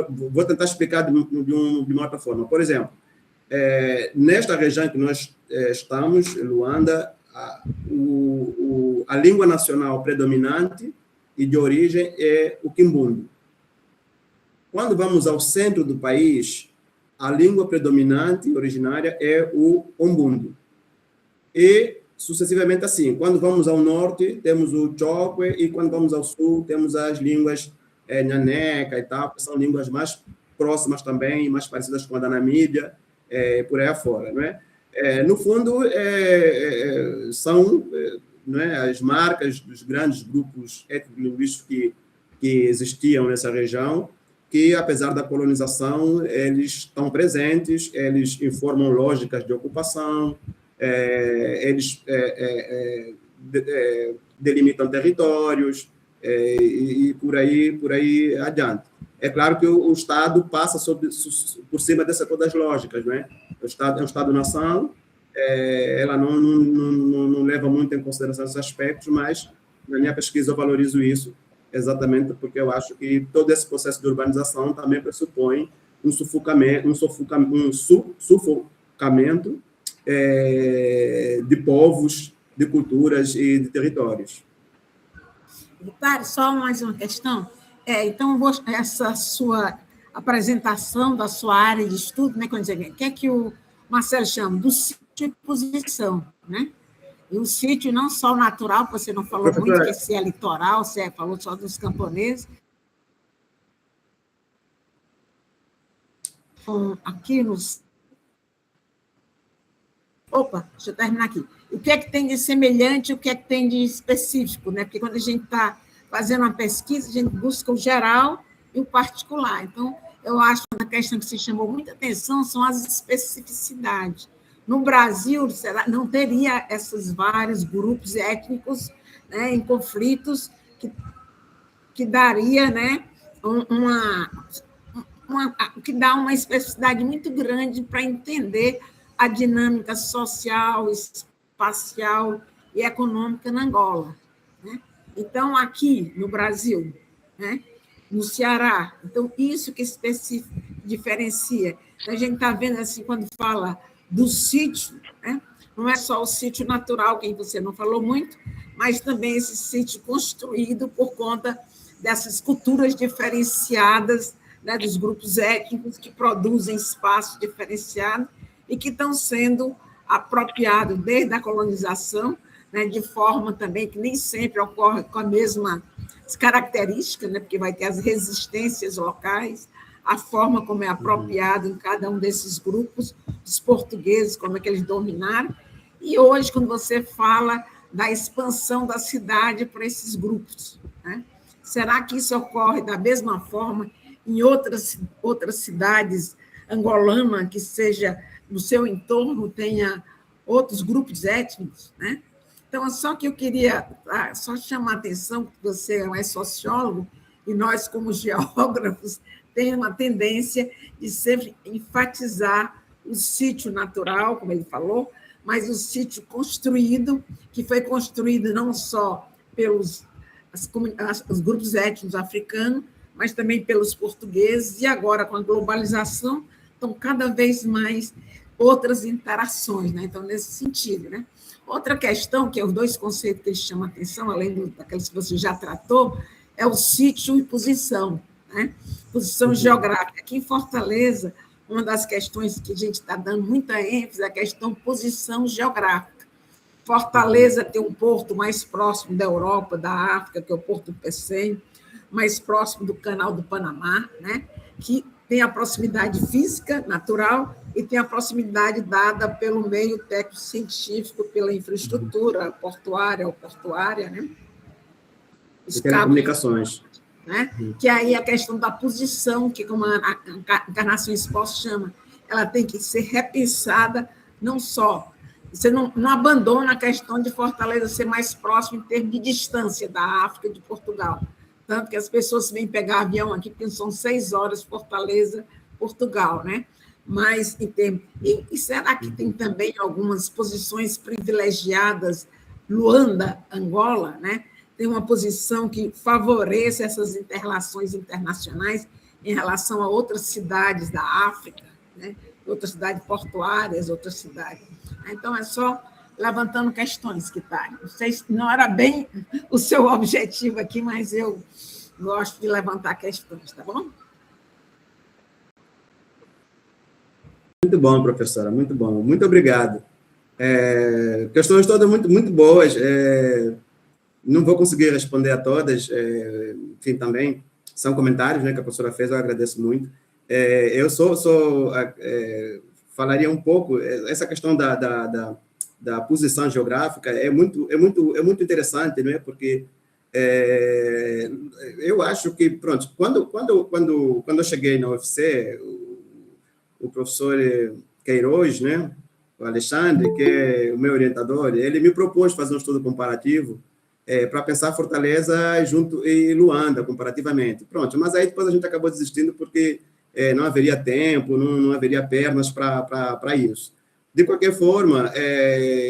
S2: Vou tentar explicar de uma outra forma. Por exemplo, nesta região que nós estamos, Luanda, a língua nacional predominante e de origem é o Quimbundo. Quando vamos ao centro do país, a língua predominante originária é o Umbundo. E sucessivamente assim. Quando vamos ao norte, temos o Chokwe, e quando vamos ao sul, temos as línguas Nhaneca e tal, que são línguas mais próximas também, mais parecidas com a da Namíbia, por aí afora, não é? No fundo, são não é, as marcas dos grandes grupos étnico-linguísticos que existiam nessa região, que, apesar da colonização, eles estão presentes, eles informam lógicas de ocupação, eles delimitam territórios, e por aí adiante. É claro que o Estado passa por cima dessas todas as lógicas, não é? O Estado é um Estado-nação, ela não leva muito em consideração esses aspectos, mas na minha pesquisa eu valorizo isso, exatamente porque eu acho que todo esse processo de urbanização também pressupõe um sufocamento de povos, de culturas e de territórios.
S1: Vitário, só mais uma questão. Então, essa sua apresentação da sua área de estudo, né, quando o que é que o Marcelo chama? Do sítio e posição, né? E o sítio não só o natural, você não falou muito, que se é litoral, você falou só dos camponeses. Aqui nos... Opa, deixa eu terminar aqui. O que é que tem de semelhante, o que é que tem de específico, né? Porque quando a gente está fazendo uma pesquisa, a gente busca o geral e o particular. Então, eu acho que a questão que se chamou muita atenção são as especificidades. No Brasil, não teria esses vários grupos étnicos, né, em conflitos que daria, né, que dá uma especificidade muito grande para entender a dinâmica social, espacial e econômica na Angola, né? Então, aqui no Brasil, né, no Ceará, então, isso que diferencia. A gente está vendo, assim, quando fala do sítio, né, não é só o sítio natural, que você não falou muito, mas também esse sítio construído por conta dessas culturas diferenciadas, né, dos grupos étnicos que produzem espaços diferenciados e que estão sendo apropriados desde a colonização, né, de forma também que nem sempre ocorre com a mesma característica, né, porque vai ter as resistências locais, a forma como é apropriado em cada um desses grupos, os portugueses, como é que eles dominaram. E hoje, quando você fala da expansão da cidade para esses grupos, né, será que isso ocorre da mesma forma em outras cidades angolanas, que seja no seu entorno, tenha outros grupos étnicos, né? Então, só que eu queria só chamar a atenção, que você é sociólogo, e nós, como geógrafos, temos uma tendência de sempre enfatizar o sítio natural, como ele falou, mas o sítio construído, que foi construído não só pelos os grupos étnicos africanos, mas também pelos portugueses, e agora, com a globalização, estão cada vez mais outras interações, né? Então, nesse sentido, né? Outra questão, que é os dois conceitos que chamam a atenção, além daqueles que você já tratou, é o sítio e posição, né? Posição geográfica. Aqui em Fortaleza, uma das questões que a gente está dando muita ênfase é a questão posição geográfica. Fortaleza tem um porto mais próximo da Europa, da África, que é o Porto do Pecém, mais próximo do Canal do Panamá, né? Que tem a proximidade física, natural, e tem a proximidade dada pelo meio técnico-científico, pela infraestrutura portuária ou portuária, né?
S2: Os telecomunicações.
S1: Né? Que aí a questão da posição, que como a Encarnação Exposta chama, ela tem que ser repensada, não só... Você não abandona a questão de Fortaleza ser mais próximo em termos de distância da África e de Portugal. Tanto que as pessoas vêm pegar avião aqui, porque são 6 horas, Fortaleza, Portugal, né? Mas, em termos... E será que tem também algumas posições privilegiadas, Luanda, Angola, né? Tem uma posição que favorece essas interrelações internacionais em relação a outras cidades da África, né? Outras cidades portuárias, outras cidades. Então, é só levantando questões, Kitário. Não sei se não era bem o seu objetivo aqui, mas eu gosto de levantar questões, tá bom?
S2: Muito bom, professora, muito bom. Muito obrigado. Questões todas muito boas. Não vou conseguir responder a todas, enfim, também são comentários, né, que a professora fez, eu agradeço muito. Eu falaria um pouco, essa questão da posição geográfica é muito interessante, não é? Porque eu acho que, pronto, quando eu cheguei na UFC, o professor Queiroz, né, o Alexandre, que é o meu orientador, ele me propôs fazer um estudo comparativo para pensar Fortaleza junto e Luanda, comparativamente. Pronto, mas aí depois a gente acabou desistindo porque não haveria tempo, não haveria pernas para isso. De qualquer forma,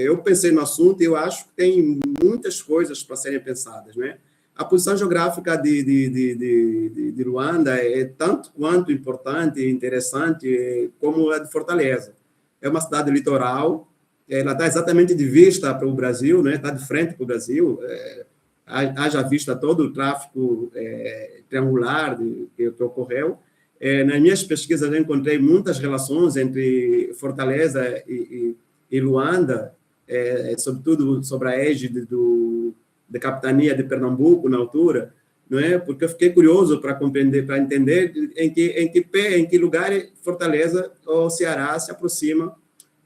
S2: eu pensei no assunto e eu acho que tem muitas coisas para serem pensadas, né? A posição geográfica de Luanda é tanto quanto importante e interessante como a de Fortaleza. É uma cidade litoral, ela está exatamente de vista para o Brasil, né? Está de frente para o Brasil, haja vista todo o tráfego triangular que ocorreu. Nas minhas pesquisas, eu encontrei muitas relações entre Fortaleza e Luanda, sobretudo sobre a égide da capitania de Pernambuco, na altura, não é? Porque eu fiquei curioso para compreender, para entender em que lugar Fortaleza ou Ceará se aproxima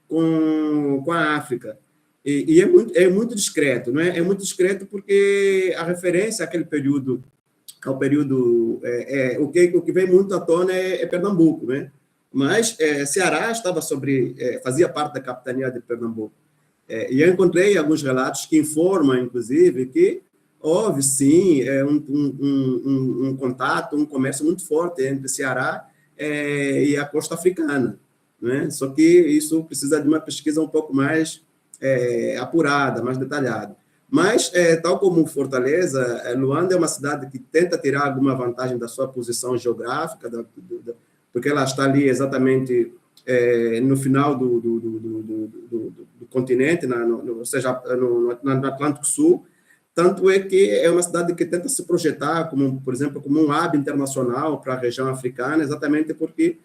S2: com a África. E é muito discreto, não é? É muito discreto porque a referência àquele período, ao período, o que vem muito à tona é Pernambuco, né? Mas Ceará fazia parte da capitania de Pernambuco. E eu encontrei alguns relatos que informam, inclusive, que houve, sim, um contato, um comércio muito forte entre Ceará e a costa africana, né? Só que isso precisa de uma pesquisa um pouco mais apurada, mais detalhada. Mas, tal como Fortaleza, Luanda é uma cidade que tenta tirar alguma vantagem da sua posição geográfica, porque ela está ali exatamente no final do continente, ou seja, no Atlântico Sul. Tanto é que é uma cidade que tenta se projetar, por exemplo, como um hub internacional para a região africana, exatamente porque,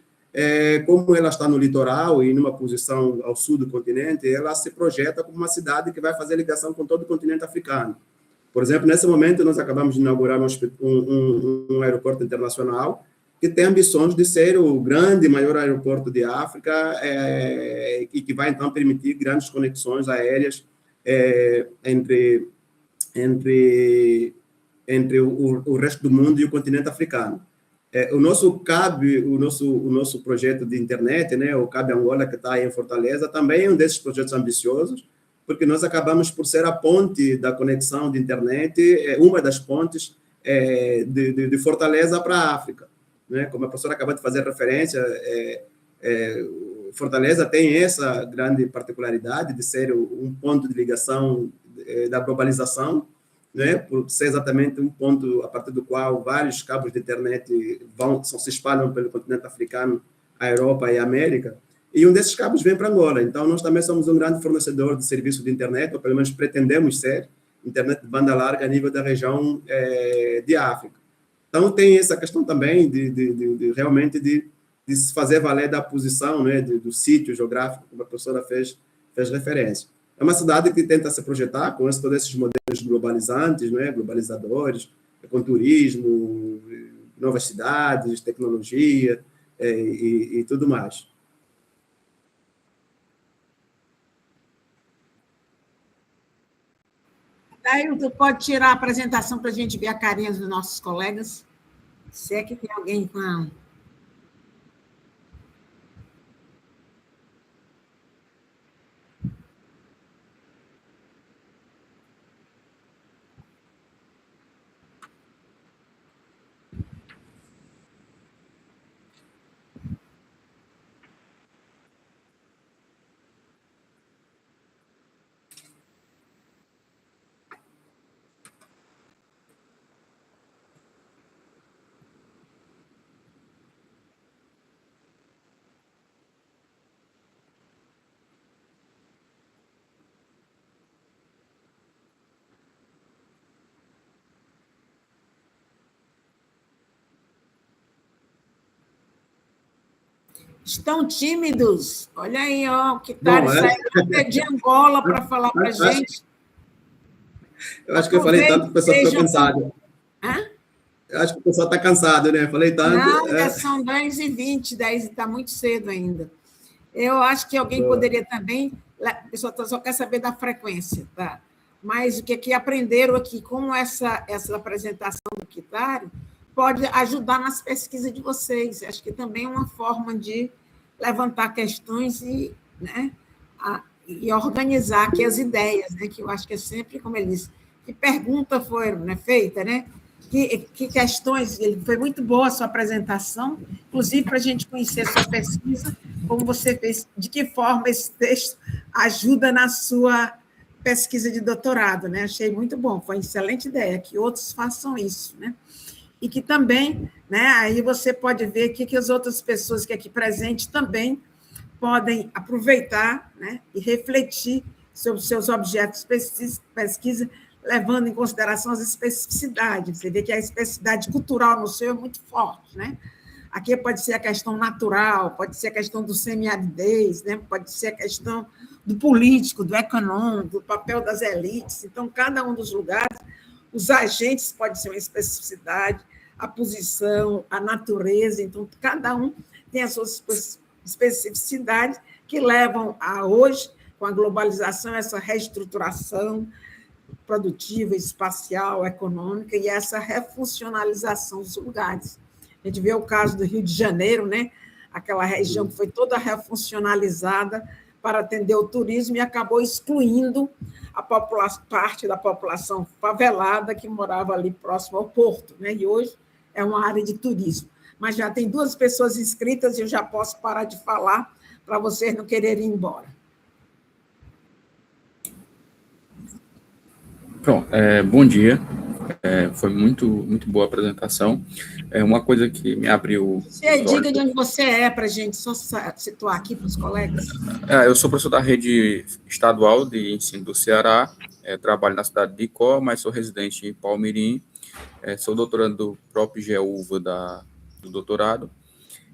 S2: como ela está no litoral e numa posição ao sul do continente, ela se projeta como uma cidade que vai fazer ligação com todo o continente africano. Por exemplo, nesse momento, nós acabamos de inaugurar um aeroporto internacional que tem ambições de ser o grande, maior aeroporto de África e que vai, então, permitir grandes conexões aéreas entre o resto do mundo e o continente africano. O nosso projeto de internet, né, o CAB Angola, que está aí em Fortaleza, também é um desses projetos ambiciosos, porque nós acabamos por ser a ponte da conexão de internet, uma das pontes de Fortaleza para a África, né? Como a professora acabou de fazer referência, Fortaleza tem essa grande particularidade de ser um ponto de ligação da globalização, né, por ser exatamente um ponto a partir do qual vários cabos de internet se espalham pelo continente africano, a Europa e a América, e um desses cabos vem para Angola. Então, nós também somos um grande fornecedor de serviço de internet, ou pelo menos pretendemos ser, internet de banda larga a nível da região de África. Então, tem essa questão também de realmente de se fazer valer da posição, né, do sítio geográfico, como a professora fez referência. É uma cidade que tenta se projetar com todos esses modelos globalizantes, né, globalizadores, com turismo, novas cidades, tecnologia e tudo mais.
S1: Daí tu pode tirar a apresentação para a gente ver a carinha dos nossos colegas? Se é que tem alguém com a... Estão tímidos. Olha aí, ó, que tal sair de Angola para falar para a gente.
S2: Eu acho que eu falei tanto que o pessoal ficou cansado. Eu acho que o pessoal está cansado, né? Eu falei tanto.
S1: Não, são 10h20, está muito cedo ainda. Eu acho que alguém poderia também, a pessoa só quer saber da frequência, tá? Mas o que aprenderam aqui, como essa apresentação do Kitari pode ajudar nas pesquisas de vocês. Acho que também é uma forma de levantar questões e, né, e organizar aqui as ideias, né, que eu acho que é sempre, como ele disse, que pergunta foi, né, feita, né? Que questões, foi muito boa a sua apresentação, inclusive para a gente conhecer a sua pesquisa, como você fez, de que forma esse texto ajuda na sua pesquisa de doutorado, né? Achei muito bom, foi uma excelente ideia, que outros façam isso, né? E que também, né, aí você pode ver que as outras pessoas que aqui presentes também podem aproveitar, né, e refletir sobre os seus objetos de pesquisa, levando em consideração as especificidades. Você vê que a especificidade cultural no seu é muito forte, né? Aqui pode ser a questão natural, pode ser a questão do semiaridez, né? Pode ser a questão do político, do econômico, do papel das elites. Então, cada um dos lugares, os agentes pode ser uma especificidade, a posição, a natureza. Então, cada um tem as suas especificidades que levam a, hoje, com a globalização, essa reestruturação produtiva, espacial, econômica e essa refuncionalização dos lugares. A gente vê o caso do Rio de Janeiro, né? Aquela região que foi toda refuncionalizada para atender o turismo e acabou excluindo a parte da população favelada que morava ali próximo ao porto, né? E hoje é uma área de turismo. Mas já tem 2 pessoas inscritas e eu já posso parar de falar para vocês não quererem ir embora.
S3: Pronto, bom dia. Foi muito boa a apresentação. Uma coisa que me abriu...
S1: Você diga de onde você é, para a gente só situar aqui para os colegas.
S3: Eu sou professor da rede estadual de ensino do Ceará, trabalho na cidade de Icó, mas sou residente em Palmirim, sou doutorando do próprio GEUVA do doutorado.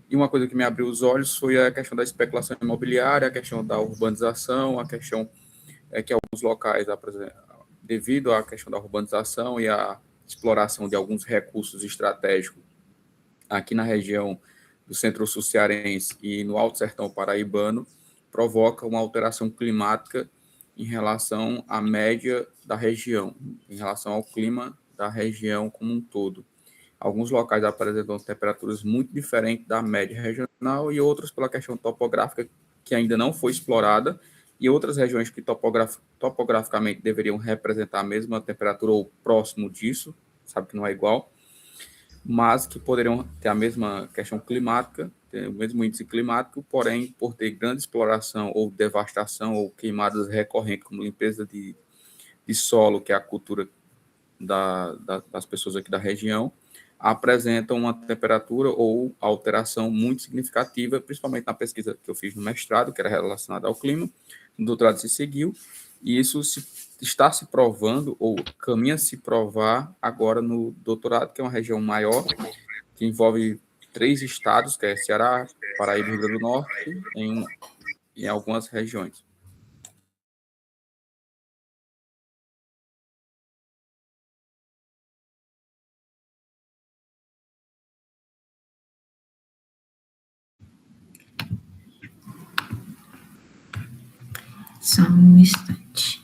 S3: E uma coisa que me abriu os olhos foi a questão da especulação imobiliária, a questão da urbanização, a questão que alguns locais devido à questão da urbanização e à exploração de alguns recursos estratégicos aqui na região do Centro-Sul cearense e no Alto Sertão paraibano, provoca uma alteração climática em relação à média da região, em relação ao clima da região como um todo. Alguns locais apresentam temperaturas muito diferentes da média regional e outros pela questão topográfica que ainda não foi explorada, e outras regiões que topograficamente deveriam representar a mesma temperatura ou próximo disso, sabe que não é igual, mas que poderiam ter a mesma questão climática, ter o mesmo índice climático, porém, por ter grande exploração ou devastação ou queimadas recorrentes, como limpeza de solo, que é a cultura das pessoas aqui da região, apresentam uma temperatura ou alteração muito significativa, principalmente na pesquisa que eu fiz no mestrado, que era relacionada ao clima, no doutorado se seguiu, e isso está se provando, ou caminha a se provar agora no doutorado, que é uma região maior, que envolve 3 estados, que é Ceará, Paraíba e Rio Grande do Norte, em algumas regiões.
S4: Só um instante.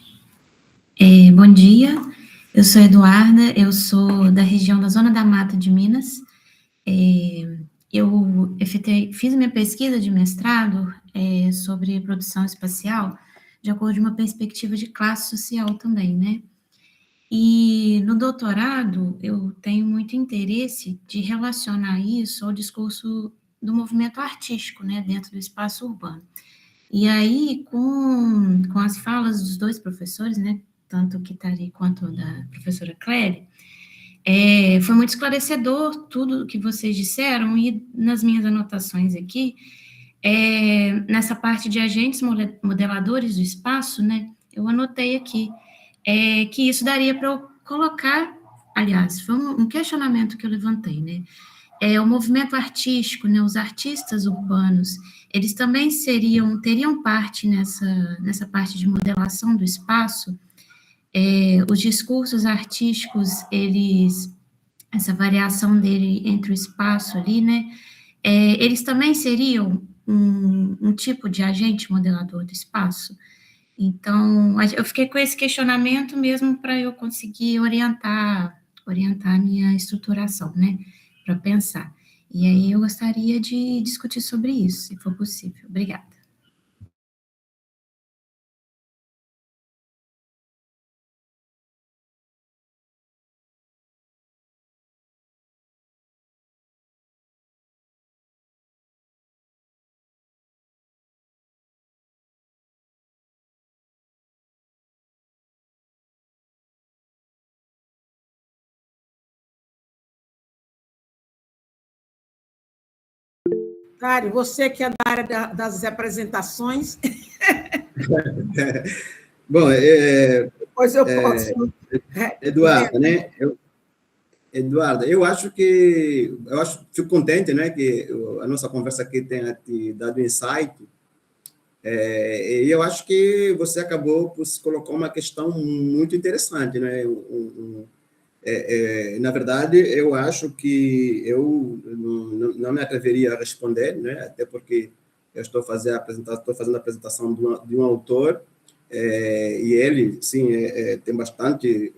S4: Bom dia, eu sou Eduarda, eu sou da região da Zona da Mata de Minas. Eu fiz minha pesquisa de mestrado sobre produção espacial de acordo com uma perspectiva de classe social também, né? E no doutorado eu tenho muito interesse de relacionar isso ao discurso do movimento artístico, né, dentro do espaço urbano. E aí, com as falas dos 2 professores, né, tanto o Kitari quanto da professora Clélia, foi muito esclarecedor tudo o que vocês disseram, e nas minhas anotações aqui, nessa parte de agentes modeladores do espaço, né, eu anotei aqui que isso daria para eu colocar, aliás, foi um questionamento que eu levantei, né, o movimento artístico, né, os artistas urbanos, eles também teriam parte nessa parte de modelação do espaço. Os discursos artísticos, essa variação dele entre o espaço ali, né, eles também seriam um tipo de agente modelador do espaço? Então, eu fiquei com esse questionamento mesmo para eu conseguir orientar a minha estruturação, né, para pensar. E aí eu gostaria de discutir sobre isso, se for possível. Obrigada.
S1: Tari, você que é da área das apresentações.
S2: Bom,
S1: Depois eu posso.
S2: Eduardo, né? Eduardo, fico contente, né, que a nossa conversa aqui tenha te dado insight. E eu acho que você acabou por se colocar uma questão muito interessante, né? Na verdade, eu acho que eu não me atreveria a responder, né? Até porque eu estou fazendo a apresentação de um autor, e ele, sim, tem bastante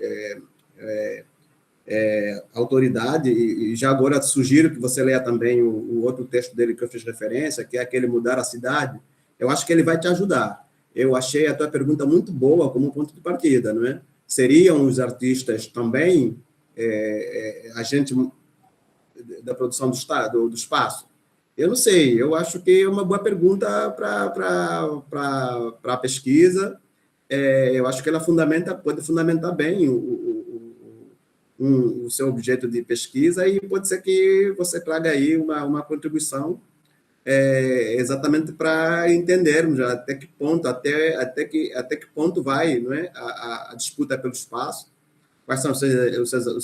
S2: autoridade, e já agora sugiro que você leia também o outro texto dele que eu fiz referência, que é aquele Mudar a Cidade. Eu acho que ele vai te ajudar. Eu achei a tua pergunta muito boa como ponto de partida, não é? Seriam os artistas também agente da produção do espaço? Eu não sei, eu acho que é uma boa pergunta para a pesquisa. Eu acho que ela pode fundamentar bem o seu objeto de pesquisa, e pode ser que você traga aí uma contribuição exatamente para entendermos até que ponto vai, não é, a disputa pelo espaço, quais são os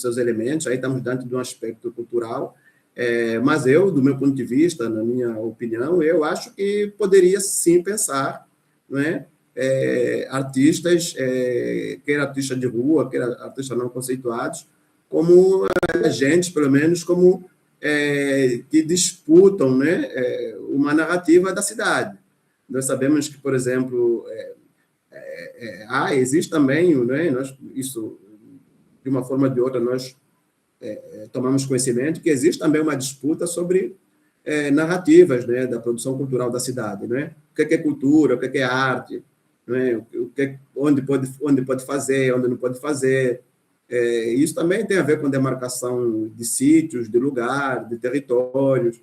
S2: seus elementos. Aí estamos diante de um aspecto cultural, mas eu, do meu ponto de vista, na minha opinião, eu acho que poderia sim pensar, não é, artistas, quer artistas de rua, quer artistas não conceituados, como agentes, pelo menos, como que disputam, né, uma narrativa da cidade. Nós sabemos que, por exemplo, existe também, né, isso, de uma forma ou de outra, nós tomamos conhecimento que existe também uma disputa sobre narrativas, né, da produção cultural da cidade, né? O que é cultura, o que é arte, né? Onde pode fazer, onde não pode fazer. Isso também tem a ver com demarcação de sítios, de lugar, de territórios,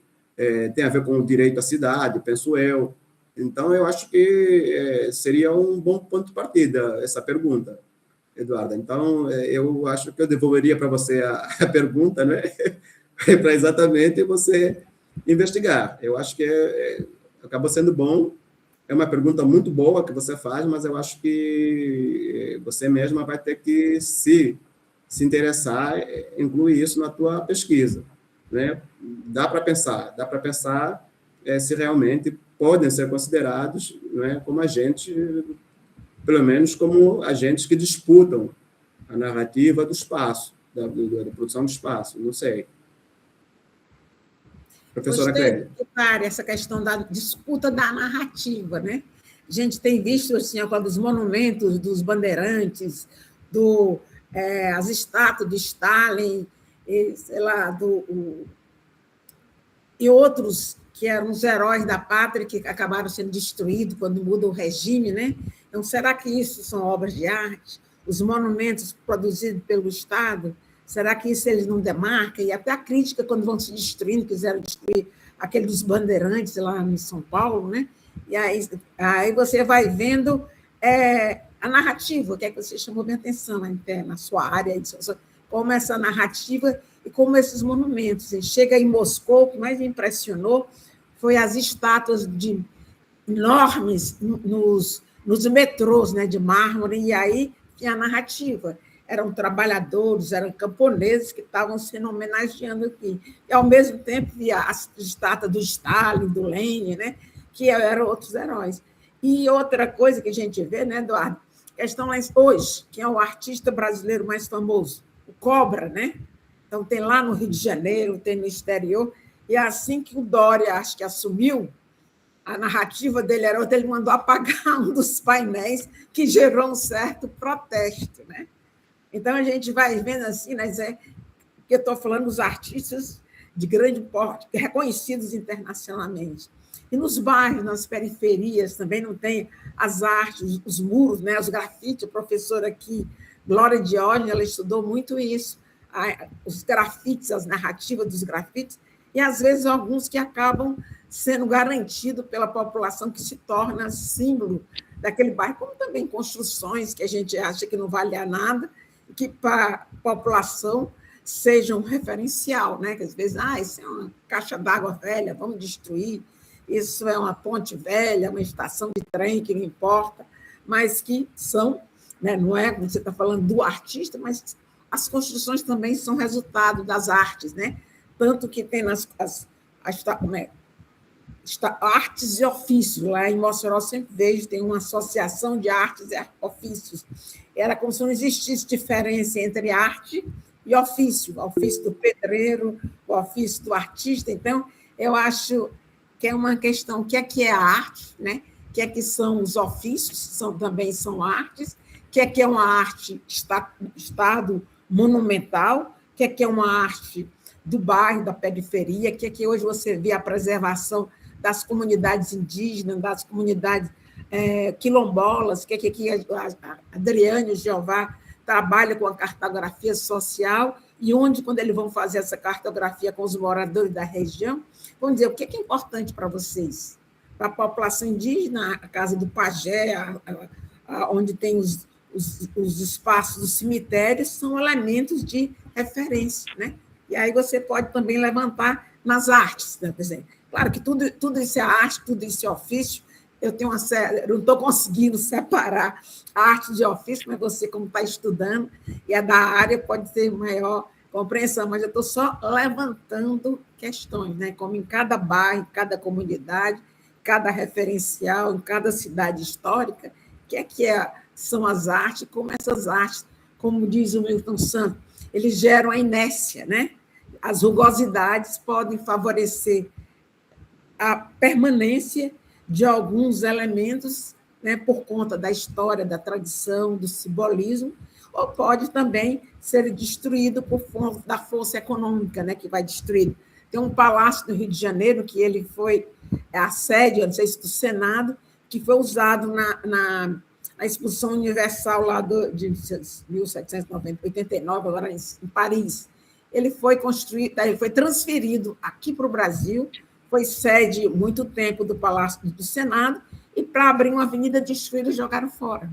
S2: tem a ver com o direito à cidade, penso eu. Então, eu acho que seria um bom ponto de partida essa pergunta, Eduarda. Então, eu acho que eu devolveria para você a pergunta, né? Para exatamente você investigar. Eu acho que acabou sendo bom. É uma pergunta muito boa que você faz, mas eu acho que você mesma vai ter que se interessar, incluir isso na tua pesquisa, né? Dá para pensar se realmente podem ser considerados, né, como agentes, pelo menos como agentes que disputam a narrativa do espaço, da produção do espaço, não sei. Professora Clélia.
S1: Essa questão da disputa da narrativa, né? A gente tem visto assim, dos monumentos dos bandeirantes, as estátuas de Stalin, sei lá, e outros que eram os heróis da pátria que acabaram sendo destruídos quando muda o regime, né? Então, será que isso são obras de arte? Os monumentos produzidos pelo Estado, será que isso eles não demarcam? E até a crítica, quando vão se destruindo, quiseram destruir aquele dos bandeirantes lá em São Paulo, né? E aí você vai vendo a narrativa, que é que você chamou minha atenção na sua área, como essa narrativa e como esses monumentos. Chega em Moscou, o que mais me impressionou foi as estátuas enormes nos metrôs, né, de mármore, e aí tinha a narrativa. Eram trabalhadores, eram camponeses que estavam sendo homenageando aqui. E, ao mesmo tempo, via as estátuas do Stalin, do Lenin, né, que eram outros heróis. E outra coisa que a gente vê, né, Eduardo, questão lá hoje, que é o artista brasileiro mais famoso, o Cobra, né? Então, tem lá no Rio de Janeiro, tem no exterior, e assim que o Dória, acho que assumiu, a narrativa dele era outra, ele mandou apagar um dos painéis, que gerou um certo protesto, né? Então, a gente vai vendo assim, né, que eu estou falando dos artistas de grande porte, reconhecidos internacionalmente. E nos bairros, nas periferias, também não tem as artes, os muros, né, os grafites. A professora aqui, Glória Diógenes, ela estudou muito isso, os grafites, as narrativas dos grafites, e, às vezes, alguns que acabam sendo garantidos pela população, que se torna símbolo daquele bairro, como também construções que a gente acha que não vale a nada, que para a população seja um referencial, né? Que às vezes, isso é uma caixa d'água velha, vamos destruir, isso é uma ponte velha, uma estação de trem, que não importa, mas que são, né? Não é como você está falando do artista, mas as construções também são resultado das artes, né? Tanto que tem artes e ofícios. Lá em Mossoró, sempre vejo, tem uma associação de artes e ofícios. Era como se não existisse diferença entre arte e ofício, o ofício do pedreiro, o ofício do artista. Então, eu acho que é uma questão, o que é a arte, né? O que são os ofícios, também são artes, o que é uma arte estado monumental, o que é uma arte do bairro, da periferia, que hoje você vê a preservação das comunidades indígenas, das comunidades quilombolas, que a Adriane e o Jeová trabalham com a cartografia social, e onde, quando eles vão fazer essa cartografia com os moradores da região, vão dizer o que é importante para vocês. Para a população indígena, a casa do pajé, onde tem os espaços dos cemitérios, são elementos de referência, né? E aí você pode também levantar nas artes, né? Por exemplo, claro que tudo isso é arte, tudo isso é ofício. Eu não estou conseguindo separar a arte de ofício, mas você, como está estudando, e é da área, pode ter maior compreensão, mas eu estou só levantando questões, né? Como em cada bairro, em cada comunidade, cada referencial, em cada cidade histórica, são as artes, como essas artes, como diz o Milton Santos, eles geram a inércia, né? As rugosidades podem favorecer a permanência de alguns elementos, né, por conta da história, da tradição, do simbolismo, ou pode também ser destruído por conta da força econômica, né, que vai destruir. Tem um palácio no Rio de Janeiro, que ele foi a sede, não sei se do Senado, que foi usado na Exposição Universal lá de 1789, agora em Paris. Ele foi construído, ele foi transferido aqui para o Brasil, foi sede muito tempo do Palácio do Senado, e para abrir uma avenida destruíram e jogaram fora.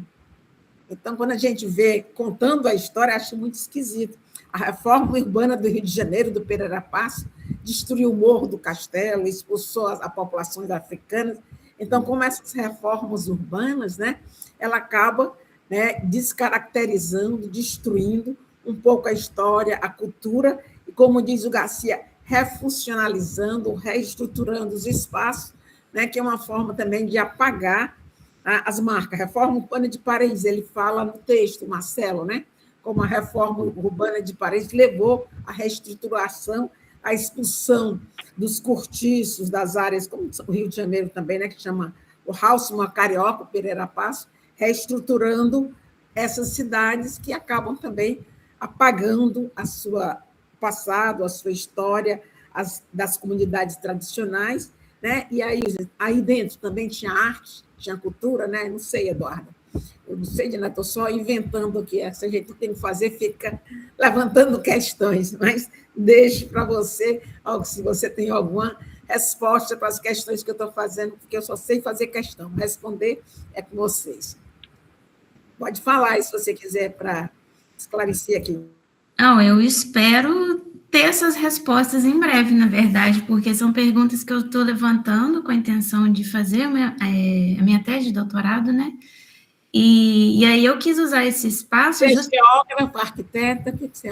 S1: Então, quando a gente vê, contando a história, acho muito esquisito. A reforma urbana do Rio de Janeiro, do Pereira Passos, destruiu o Morro do Castelo, expulsou as populações africanas. Então, como essas reformas urbanas, né, ela acaba, né, descaracterizando, destruindo um pouco a história, a cultura, e, como diz o Garcia, refuncionalizando, reestruturando os espaços, né, que é uma forma também de apagar as marcas. A reforma urbana de Paris, ele fala no texto, Marcelo, né, como a reforma urbana de Paris levou à reestruturação, à expulsão dos cortiços, das áreas, como o Rio de Janeiro também, né, que chama o Halcima Carioca, o Pereira Passos, reestruturando essas cidades que acabam também apagando a sua passado, a sua história, das comunidades tradicionais, né? E aí dentro também tinha arte, tinha cultura, né? Não sei, Eduardo, eu não sei, Dina, estou só inventando aqui, essa gente tem que fazer, fica levantando questões, mas deixo para você, se você tem alguma resposta para as questões que eu estou fazendo, porque eu só sei fazer questão, responder é com vocês. Pode falar, se você quiser, para esclarecer aqui.
S4: Não, eu espero ter essas respostas em breve, na verdade, porque são perguntas que eu estou levantando com a intenção de fazer a minha tese de doutorado, né? E aí eu quis usar esse espaço...
S1: Você é geógrafa, arquiteta, o que você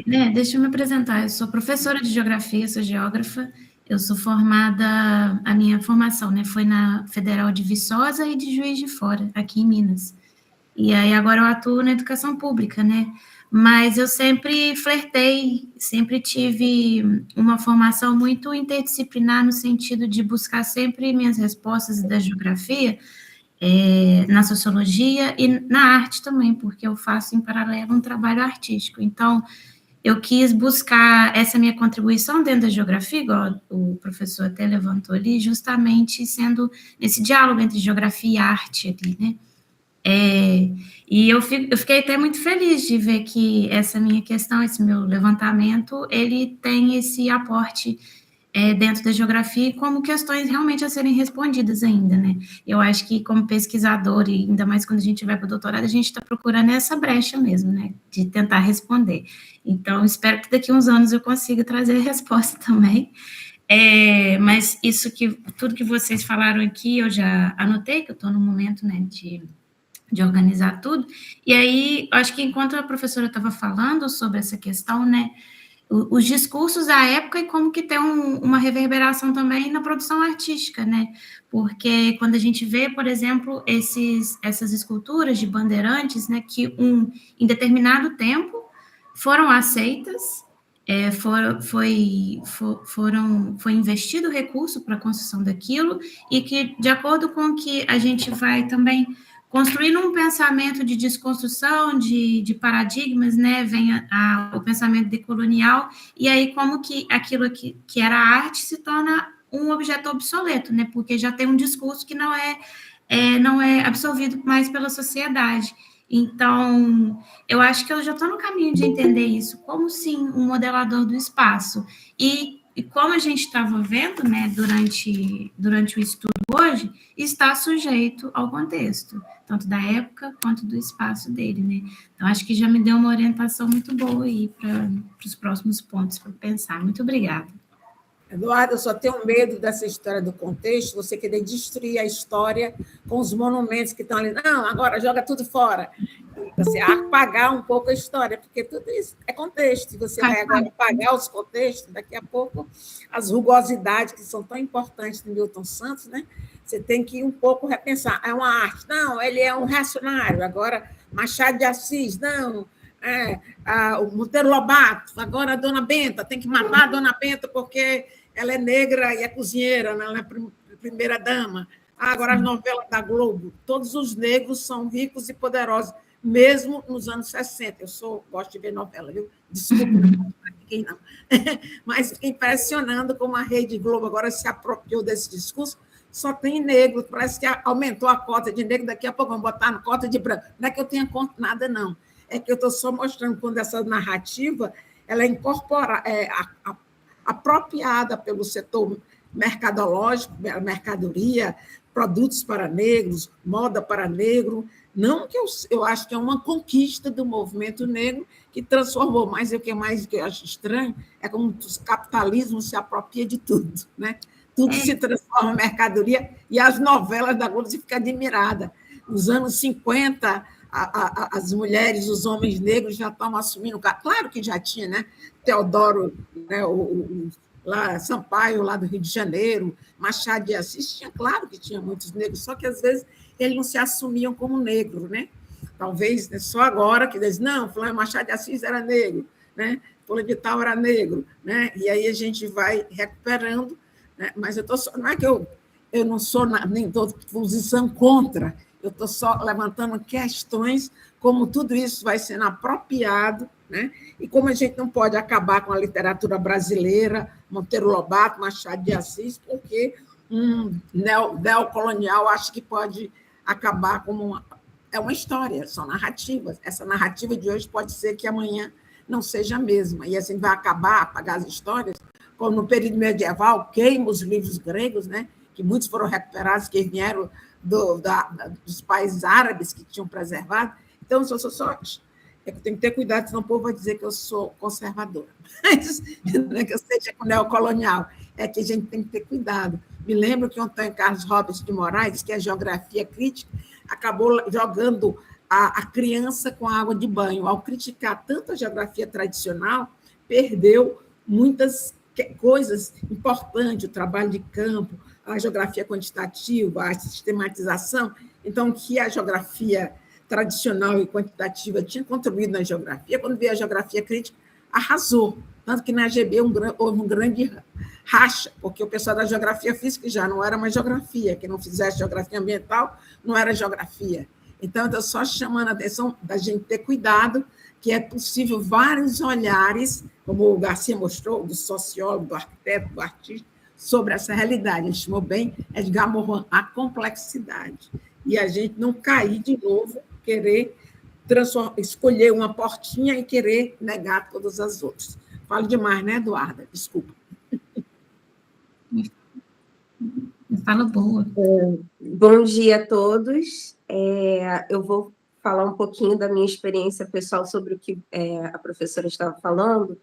S4: né? Deixa eu me apresentar. Eu sou professora de geografia, sou geógrafa, eu sou formada... A minha formação, né, foi na Federal de Viçosa e de Juiz de Fora, aqui em Minas. E aí agora eu atuo na educação pública, né? mas eu sempre flertei, sempre tive uma formação muito interdisciplinar no sentido de buscar sempre minhas respostas da geografia, na sociologia e na arte também, porque eu faço em paralelo um trabalho artístico. Então, eu quis buscar essa minha contribuição dentro da geografia, igual o professor até levantou ali, justamente sendo esse diálogo entre geografia e arte ali, né? E eu fiquei até muito feliz de ver que essa minha questão, esse meu levantamento, ele tem esse aporte dentro da geografia como questões realmente a serem respondidas ainda, né? Eu acho que como pesquisador, e ainda mais quando a gente vai para o doutorado, a gente está procurando essa brecha mesmo, né? De tentar responder. Então, espero que daqui a uns anos eu consiga trazer a resposta também. Mas tudo que vocês falaram aqui, eu já anotei, que eu estou no momento, né, de organizar tudo. E aí, acho que enquanto a professora estava falando sobre essa questão, né, os discursos da época e como que tem uma reverberação também na produção artística, né? Porque quando a gente vê, por exemplo, essas esculturas de bandeirantes, né, que em determinado tempo foram aceitas, foi investido recurso para a construção daquilo, e que, de acordo com que a gente vai também construindo um pensamento de desconstrução, de paradigmas, né, vem o pensamento decolonial, e aí como que aquilo que era arte se torna um objeto obsoleto, né, porque já tem um discurso que não é absorvido mais pela sociedade. Então, eu acho que eu já estou no caminho de entender isso, como sim um modelador do espaço. E como a gente estava vendo, né, durante o estudo hoje, está sujeito ao contexto, tanto da época quanto do espaço dele, né? Então, acho que já me deu uma orientação muito boa aí para os próximos pontos para pensar. Muito obrigada.
S1: Eduardo, eu só tenho medo dessa história do contexto, você querer destruir a história com os monumentos que estão ali. Não, agora joga tudo fora. Você apagar um pouco a história, porque tudo isso é contexto. Você vai agora apagar os contextos, daqui a pouco as rugosidades que são tão importantes do Milton Santos, né? Você tem que um pouco repensar. É uma arte. Não, ele é um reacionário. Agora, Machado de Assis, não. O Monteiro Lobato, agora a Dona Benta, tem que matar a Dona Benta porque ela é negra e é cozinheira, ela é primeira dama. Agora as novelas da Globo, todos os negros são ricos e poderosos, mesmo nos anos 60. Gosto de ver novela, viu? Desculpa, não fiquei não. Mas fiquei impressionando como a Rede Globo agora se apropriou desse discurso. Só tem negro, parece que aumentou a cota de negro, daqui a pouco vão botar na cota de branco. Não é que eu tenha nada, não. É que eu estou só mostrando quando essa narrativa ela é apropriada pelo setor mercadológico, mercadoria, produtos para negros, moda para negro. Não que eu acho que é uma conquista do movimento negro que transformou, mas o que eu acho estranho é como o capitalismo se apropria de tudo, né? Tudo se transforma em mercadoria, e as novelas da Globo, você fica admirada. Nos anos 50, as mulheres, os homens negros já estavam assumindo. Claro que já tinha, né? Teodoro, né? Lá, Sampaio, lá do Rio de Janeiro, Machado de Assis, claro que tinha muitos negros, só que às vezes eles não se assumiam como negro, né? Talvez só agora que eles não, Machado de Assis era negro, né? Fulano de Tal era negro, né? E aí a gente vai recuperando, né? Mas não é que eu não sou nem estou posição contra, eu estou só levantando questões, como tudo isso vai sendo apropriado, né? E como a gente não pode acabar com a literatura brasileira, Monteiro Lobato, Machado de Assis, porque neocolonial acho que pode acabar como é uma história, são narrativas. Essa narrativa de hoje pode ser que amanhã não seja a mesma, e assim vai apagar as histórias, como no período medieval, queima os livros gregos, né? Que muitos foram recuperados, que vieram dos países árabes que tinham preservado. Então, eu tenho que ter cuidado, senão o povo vai dizer que eu sou conservadora. Mas não é que eu seja neocolonial, é que a gente tem que ter cuidado. Me lembro que o Antônio Carlos Roberts de Moraes, que é geografia crítica, acabou jogando a criança com a água de banho. Ao criticar tanto a geografia tradicional, perdeu muitas coisas importantes, o trabalho de campo, a geografia quantitativa, a sistematização. Então, que a geografia tradicional e quantitativa tinha contribuído na geografia, quando veio a geografia crítica, arrasou. Tanto que na AGB houve um grande racha, porque o pessoal da geografia física já não era mais geografia, quem não fizesse geografia ambiental não era geografia. Então, estou só chamando a atenção da gente ter cuidado, que é possível vários olhares, como o Garcia mostrou, do sociólogo, do arquiteto, do artista, sobre essa realidade. Ele chamou bem Edgar Morin, a complexidade. E a gente não cair de novo, querer escolher uma portinha e querer negar todas as outras. Falo demais, né, Eduarda? Desculpa.
S4: Fala boa.
S5: Bom dia a todos. Eu vou falar um pouquinho da minha experiência pessoal sobre o que a professora estava falando,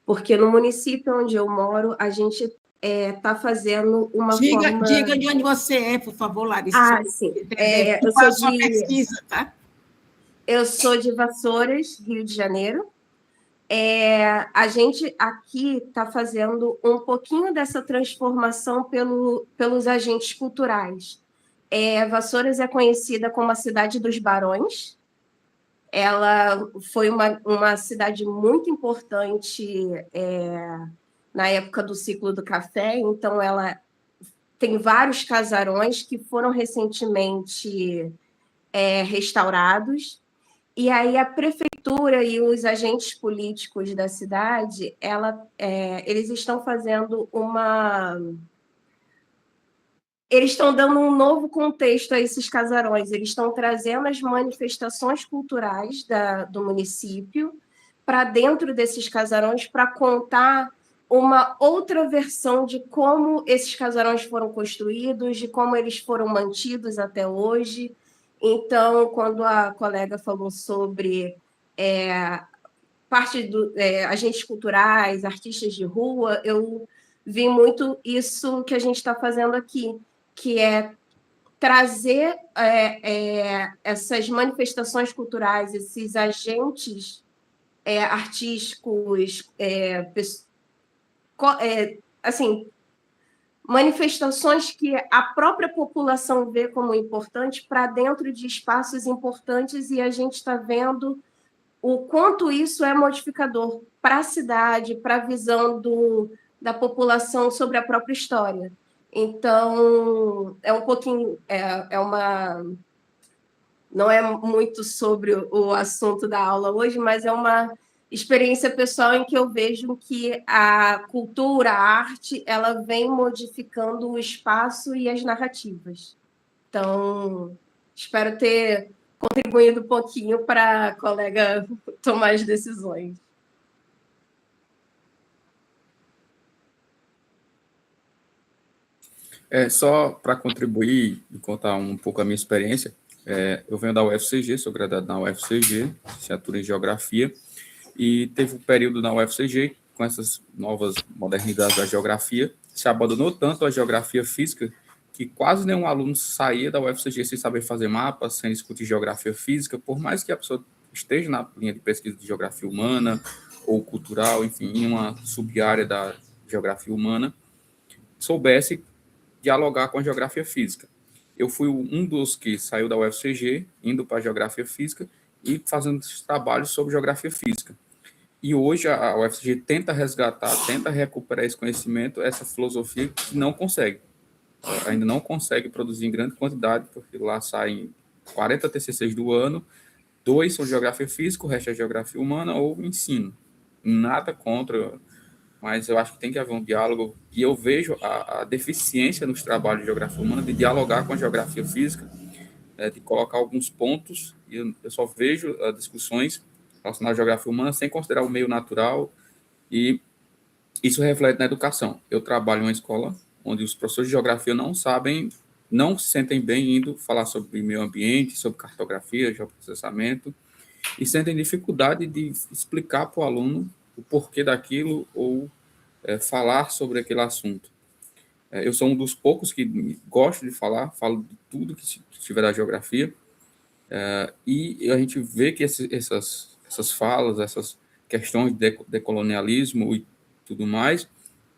S5: porque no município onde eu moro, a gente está fazendo uma forma...
S1: Diga de onde você é, por favor, Larissa.
S5: Sim.
S1: Eu sou sua pesquisa, tá?
S5: Eu sou de Vassouras, Rio de Janeiro. A gente aqui está fazendo um pouquinho dessa transformação pelos agentes culturais. Vassouras é conhecida como a cidade dos barões. Ela foi uma cidade muito importante na época do ciclo do café, então ela tem vários casarões que foram recentemente restaurados. E aí a prefeitura e os agentes políticos da cidade, eles estão fazendo Eles estão dando um novo contexto a esses casarões, eles estão trazendo as manifestações culturais do município para dentro desses casarões para contar uma outra versão de como esses casarões foram construídos, de como eles foram mantidos até hoje. Então, quando a colega falou sobre parte do agentes culturais, artistas de rua, eu vi muito isso que a gente está fazendo aqui, que é trazer essas manifestações culturais, esses agentes artísticos, assim, manifestações que a própria população vê como importante para dentro de espaços importantes, e a gente está vendo o quanto isso é modificador para a cidade, para a visão da população sobre a própria história. Então, um pouquinho, não é muito sobre o assunto da aula hoje, mas é uma experiência pessoal em que eu vejo que a cultura, a arte, ela vem modificando o espaço e as narrativas. Então, espero ter contribuído um pouquinho para a colega tomar as decisões.
S3: Só para contribuir e contar um pouco a minha experiência, eu venho da UFCG, sou graduado na UFCG, licenciatura em Geografia, e teve um período na UFCG, com essas novas modernidades da geografia, se abandonou tanto a geografia física, que quase nenhum aluno saía da UFCG sem saber fazer mapas, sem discutir geografia física, por mais que a pessoa esteja na linha de pesquisa de geografia humana ou cultural, enfim, em uma sub-área da geografia humana, soubesse dialogar com a geografia física. Eu fui um dos que saiu da UFCG, indo para a geografia física e fazendo trabalhos sobre geografia física. E hoje a UFCG tenta resgatar, tenta recuperar esse conhecimento, essa filosofia que não consegue. Ainda não consegue produzir em grande quantidade, porque lá saem 40 TCCs do ano, 2 são geografia física, o resto é geografia humana ou ensino. Nada contra, mas eu acho que tem que haver um diálogo, e eu vejo a deficiência nos trabalhos de geografia humana de dialogar com a geografia física, de colocar alguns pontos, e eu só vejo discussões relacionadas à geografia humana sem considerar o meio natural, e isso reflete na educação. Eu trabalho em uma escola onde os professores de geografia não se sentem bem indo falar sobre meio ambiente, sobre cartografia, geoprocessamento, e sentem dificuldade de explicar para o aluno o porquê daquilo ou falar sobre aquele assunto. Eu sou um dos poucos que gosto de falar, falo de tudo que estiver da geografia, e a gente vê que essas falas, essas questões de decolonialismo e tudo mais,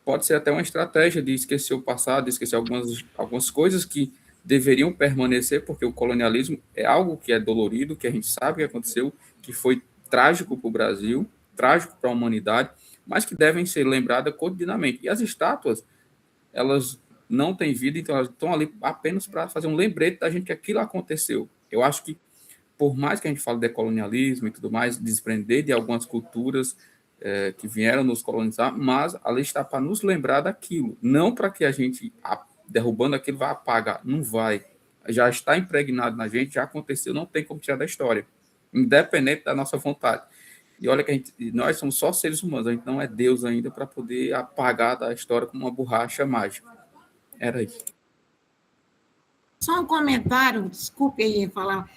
S3: pode ser até uma estratégia de esquecer o passado, de esquecer algumas coisas que deveriam permanecer, porque o colonialismo é algo que é dolorido, que a gente sabe que aconteceu, que foi trágico para o Brasil, trágico para a humanidade, mas que devem ser lembradas cotidianamente. E as estátuas, elas não têm vida, então elas estão ali apenas para fazer um lembrete da gente que aquilo aconteceu. Eu acho que, por mais que a gente fale de colonialismo e tudo mais, desprender de algumas culturas que vieram nos colonizar, mas ela está para nos lembrar daquilo, não para que a gente, derrubando aquilo, vá apagar. Não vai. Já está impregnado na gente, já aconteceu, não tem como tirar da história, independente da nossa vontade. E olha que nós somos só seres humanos, a gente não é Deus ainda para poder apagar da história como uma borracha mágica. Era isso.
S1: Só um comentário, desculpe aí falar.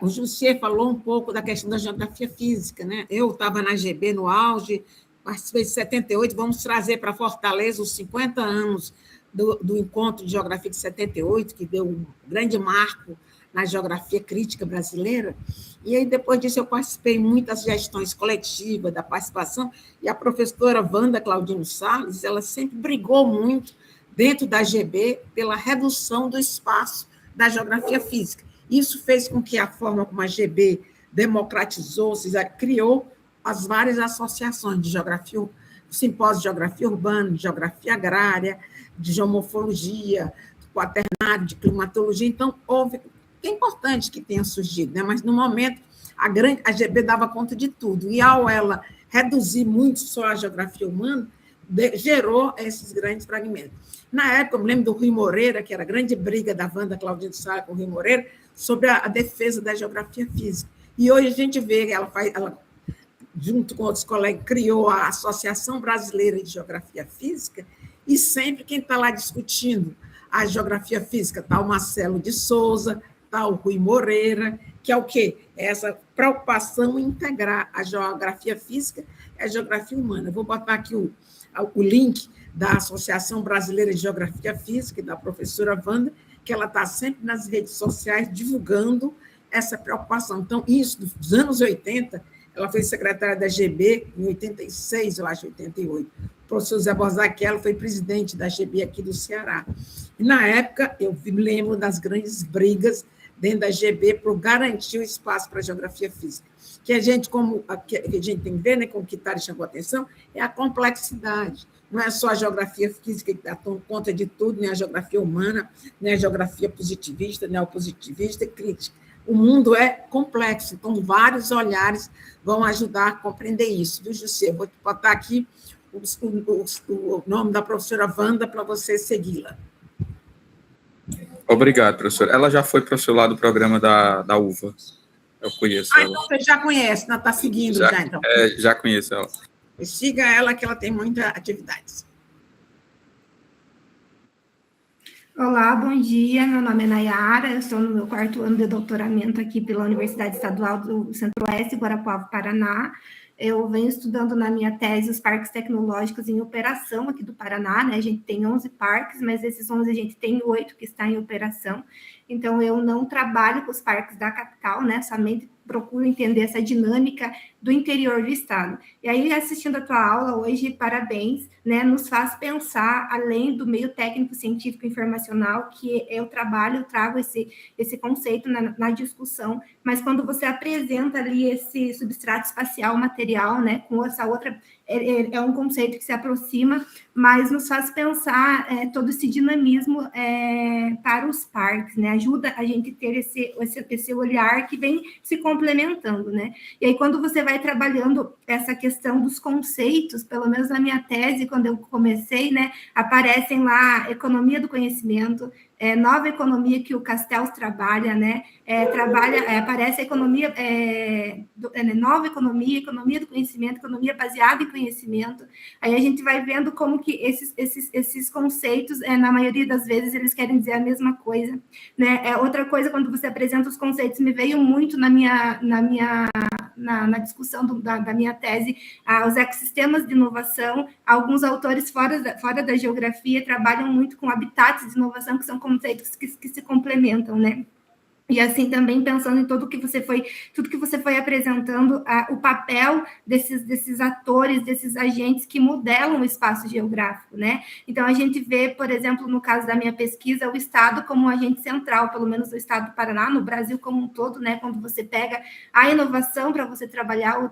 S1: O Jussier falou um pouco da questão da geografia física, né? Eu estava na GB no auge, participei de 78, vamos trazer para Fortaleza os 50 anos do encontro de geografia de 78, que deu um grande marco na geografia crítica brasileira, e aí depois disso eu participei muito das gestões coletivas, da participação, e a professora Wanda Claudino Salles, ela sempre brigou muito dentro da GB pela redução do espaço da geografia física. Isso fez com que a forma como a GB democratizou-se, criou as várias associações de geografia, simpósio de geografia urbana, de geografia agrária, de geomorfologia, de quaternário, de climatologia. Então, é importante que tenha surgido, né? Mas, no momento, a GB dava conta de tudo, e ao ela reduzir muito só a geografia humana, gerou esses grandes fragmentos. Na época, eu me lembro do Rui Moreira, que era a grande briga da Wanda Claudino Salles com o Rui Moreira, sobre a defesa da geografia física. E hoje a gente vê que ela, junto com outros colegas, criou a Associação Brasileira de Geografia Física, e sempre quem está lá discutindo a geografia física está o Marcelo de Souza, está o Rui Moreira, que é o quê? É essa preocupação em integrar a geografia física e a geografia humana. Eu vou botar aqui o link da Associação Brasileira de Geografia Física, da professora Wanda, que ela está sempre nas redes sociais divulgando essa preocupação. Então, isso, dos anos 80, ela foi secretária da GB em 86, eu acho, 88. O professor Zé Borzachello foi presidente da GB aqui do Ceará. E, na época, eu me lembro das grandes brigas dentro da GB para garantir o espaço para a geografia física. Que a gente, que a gente tem que ver, né, como que Tari chamou a atenção, é a complexidade. Não é só a geografia física que dá conta de tudo, nem a geografia humana, nem a geografia positivista, neopositivista e crítica. O mundo é complexo, então vários olhares vão ajudar a compreender isso. Viu, José? Vou botar aqui o nome da professora Wanda para você segui-la.
S3: Obrigado, professora. Ela já foi professora lá do programa da UVA. Eu conheço ela.
S1: Então você já conhece, ela está seguindo já então.
S3: Já conheço ela.
S1: Siga ela, que ela tem muitas atividades.
S6: Olá, bom dia. Meu nome é Nayara, eu estou no meu 4º ano de doutoramento aqui pela Universidade Estadual do Centro-Oeste, Guarapuava, Paraná. Eu venho estudando na minha tese os parques tecnológicos em operação aqui do Paraná, né? A gente tem 11 parques, mas desses 11 a gente tem 8 que estão em operação. Então, eu não trabalho com os parques da capital, né? Somente procuro entender essa dinâmica do interior do estado. E aí, assistindo a tua aula hoje, parabéns, né? Nos faz pensar além do meio técnico, científico e informacional, que eu trago esse conceito na discussão, mas quando você apresenta ali esse substrato espacial material, né? Com essa outra, é um conceito que se aproxima, mas nos faz pensar todo esse dinamismo para os parques, né? Ajuda a gente ter esse olhar que vem se complementando, né? E aí, quando você vai trabalhando essa questão dos conceitos, pelo menos na minha tese, quando eu comecei, né, aparecem lá economia do conhecimento, nova economia que o Castells trabalha, né? Aparece a economia, nova economia do conhecimento, economia baseada em conhecimento. Aí a gente vai vendo como que esses conceitos, na maioria das vezes, eles querem dizer a mesma coisa, né? Outra coisa, quando você apresenta os conceitos, me veio muito na discussão da minha tese, os ecossistemas de inovação. Alguns autores fora da geografia trabalham muito com habitats de inovação, que são conceitos que se complementam, né? E assim também pensando em tudo que você foi apresentando, o papel desses atores, desses agentes que modelam o espaço geográfico, né? Então, a gente vê, por exemplo, no caso da minha pesquisa, o Estado como um agente central, pelo menos o Estado do Paraná, no Brasil como um todo, né? Quando você pega a inovação para você trabalhar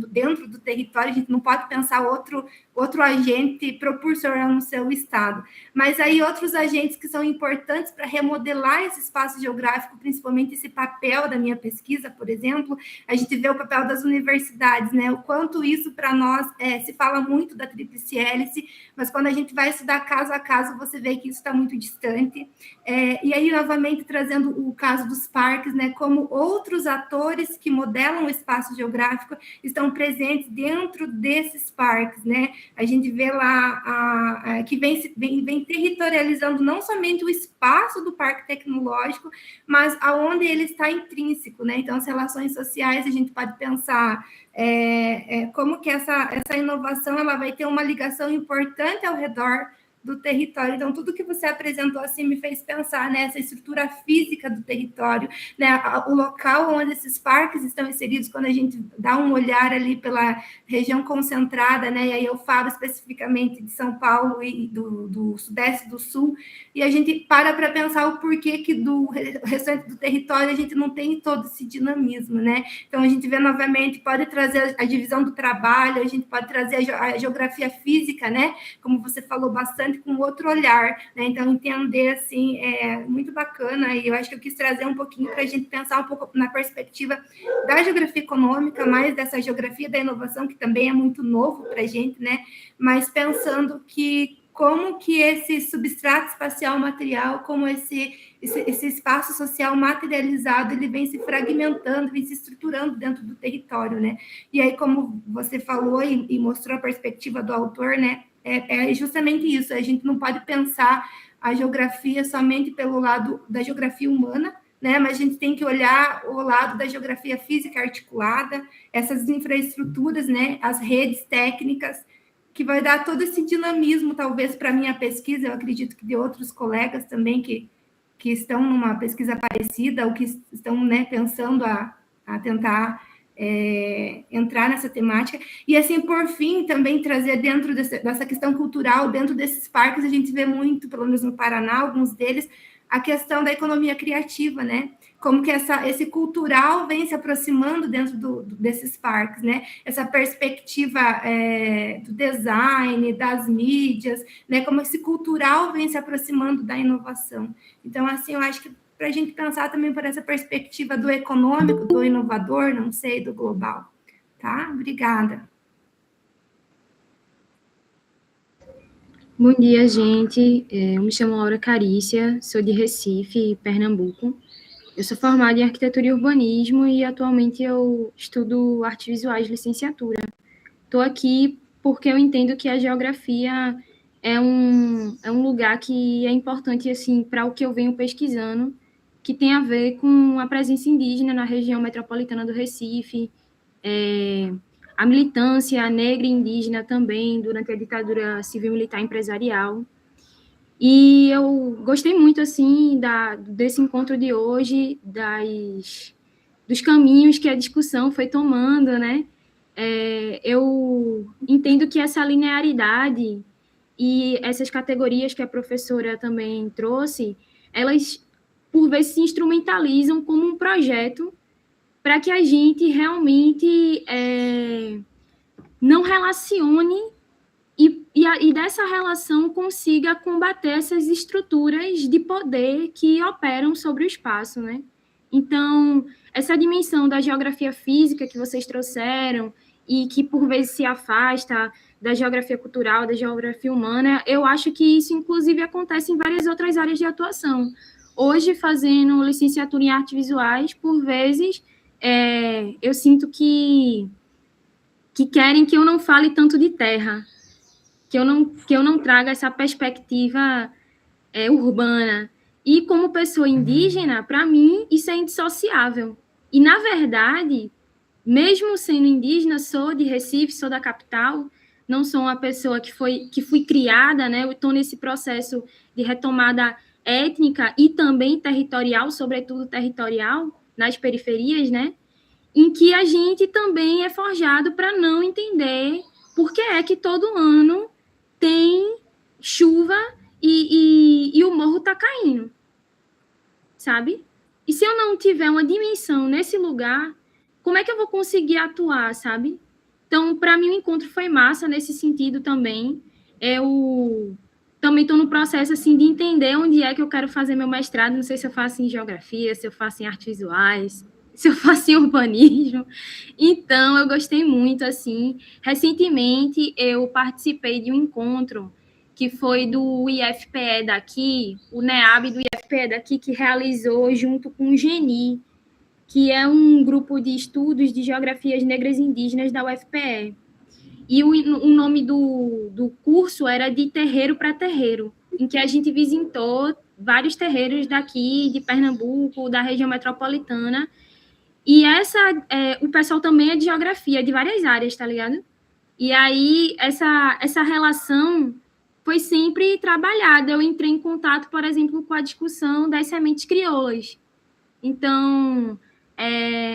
S6: dentro do território, a gente não pode pensar outro agente propulsor no seu Estado. Mas aí outros agentes que são importantes para remodelar esse espaço geográfico, principalmente esse papel da minha pesquisa, por exemplo, a gente vê o papel das universidades, né? O quanto isso para nós se fala muito da tríplice hélice, mas quando a gente vai estudar caso a caso, você vê que isso está muito distante. E aí, novamente, trazendo o caso dos parques, né? Como outros atores que modelam o espaço geográfico estão presentes dentro desses parques, né? A gente vê lá que vem territorializando não somente o espaço do parque tecnológico, mas aonde ele está intrínseco, né? Então, as relações sociais, a gente pode pensar como que essa inovação ela vai ter uma ligação importante ao redor do território. Então, tudo que você apresentou assim me fez pensar nessa estrutura física do território, né? O local onde esses parques estão inseridos, quando a gente dá um olhar ali pela região concentrada, né? E aí eu falo especificamente de São Paulo e do Sudeste do Sul, e a gente para pensar o porquê que do restante do território a gente não tem todo esse dinamismo, né? Então, a gente vê novamente, pode trazer a divisão do trabalho, a gente pode trazer a geografia física, né? Como você falou bastante, com outro olhar, né? Então, entender, assim, é muito bacana, e eu acho que eu quis trazer um pouquinho para a gente pensar um pouco na perspectiva da geografia econômica, mais dessa geografia da inovação, que também é muito novo para a gente, né? Mas pensando que como que esse substrato espacial material, como esse espaço social materializado, ele vem se fragmentando, vem se estruturando dentro do território, né? E aí, como você falou e mostrou a perspectiva do autor, né? É justamente isso, a gente não pode pensar a geografia somente pelo lado da geografia humana, né? Mas a gente tem que olhar o lado da geografia física articulada, essas infraestruturas, né? As redes técnicas, que vai dar todo esse dinamismo, talvez, para a minha pesquisa, eu acredito que de outros colegas também que estão numa pesquisa parecida, ou que estão, né, pensando a tentar entrar nessa temática. E, assim, por fim, também trazer dentro dessa questão cultural, dentro desses parques, a gente vê muito, pelo menos no Paraná, alguns deles, a questão da economia criativa, né? Como que esse cultural vem se aproximando dentro desses parques, né? Essa perspectiva do design, das mídias, né? Como esse cultural vem se aproximando da inovação. Então, assim, eu acho que para a gente pensar também por essa perspectiva do econômico, do inovador, não sei, do global. Tá? Obrigada.
S7: Bom dia, gente. Eu me chamo Laura Carícia, sou de Recife, Pernambuco. Eu sou formada em Arquitetura e Urbanismo e atualmente eu estudo Artes Visuais de licenciatura. Estou aqui porque eu entendo que a geografia é um lugar que é importante assim, para o que eu venho pesquisando, que tem a ver com a presença indígena na região metropolitana do Recife, a militância negra e indígena também durante a ditadura civil-militar empresarial. E eu gostei muito, assim, desse encontro de hoje, dos caminhos que a discussão foi tomando, né? Eu entendo que essa linearidade e essas categorias que a professora também trouxe, elas, por vezes, se instrumentalizam como um projeto para que a gente realmente não relacione e dessa relação consiga combater essas estruturas de poder que operam sobre o espaço, né? Então, essa dimensão da geografia física que vocês trouxeram e que, por vezes, se afasta da geografia cultural, da geografia humana, eu acho que isso, inclusive, acontece em várias outras áreas de atuação. Hoje, fazendo licenciatura em artes visuais, por vezes, eu sinto que querem que eu não fale tanto de terra, que eu não traga essa perspectiva urbana. E como pessoa indígena, para mim, isso é indissociável. E, na verdade, mesmo sendo indígena, sou de Recife, sou da capital, não sou uma pessoa que fui criada, né? Eu estou nesse processo de retomada étnica e também territorial, sobretudo territorial, nas periferias, né? Em que a gente também é forjado para não entender por que é que todo ano tem chuva e o morro está caindo, sabe? E se eu não tiver uma dimensão nesse lugar, como é que eu vou conseguir atuar, sabe? Então, para mim, o encontro foi massa nesse sentido também. Eu também estou no processo, assim, de entender onde é que eu quero fazer meu mestrado. Não sei se eu faço em geografia, se eu faço em artes visuais, se eu faço em urbanismo. Então, eu gostei muito, assim. Recentemente, eu participei de um encontro que foi do IFPE daqui, o NEAB do IFPE daqui, que realizou junto com o GENI, que é um grupo de estudos de geografias negras e indígenas da UFPE. E o nome do curso era de Terreiro para Terreiro, em que a gente visitou vários terreiros daqui, de Pernambuco, da região metropolitana. E o pessoal também é de geografia, de várias áreas, tá ligado? E aí, essa relação foi sempre trabalhada. Eu entrei em contato, por exemplo, com a discussão das sementes crioulas. Então,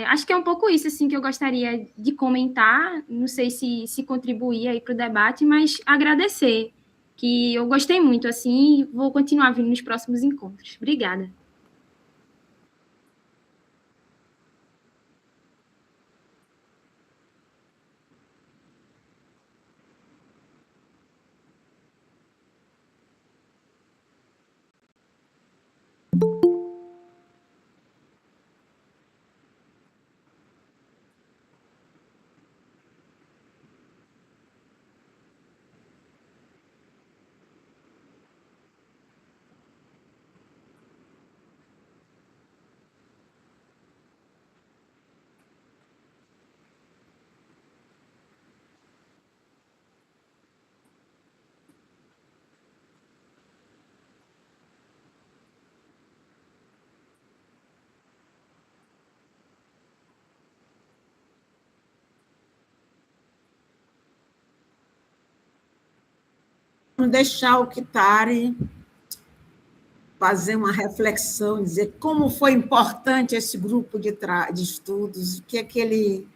S7: acho que é um pouco isso assim, que eu gostaria de comentar. Não sei se contribuir aí para o debate, mas agradecer, que eu gostei muito, assim, e vou continuar vindo nos próximos encontros. Obrigada.
S1: Vamos deixar o Kitari fazer uma reflexão, dizer como foi importante esse grupo de estudos, o que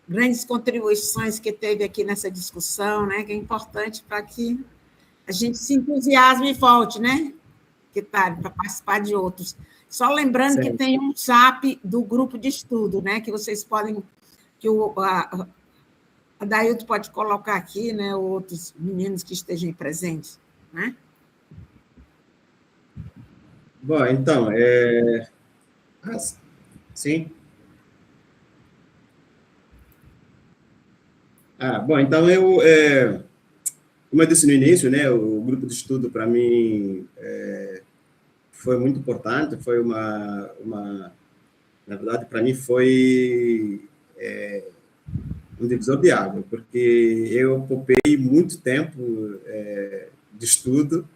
S1: grandes contribuições que teve aqui nessa discussão, né, que é importante para que a gente se entusiasme e volte, né, Kitari, para participar de outros. Só lembrando que tem um zap do grupo de estudo, né, que vocês podem, que a Dailton pode colocar aqui, né, outros meninos que estejam presentes, né?
S2: Bom, então, sim. Bom, então como eu disse no início, né, o grupo de estudo para mim foi muito importante, foi na verdade, para mim foi um divisor de água, porque eu ocupei muito tempo de estudo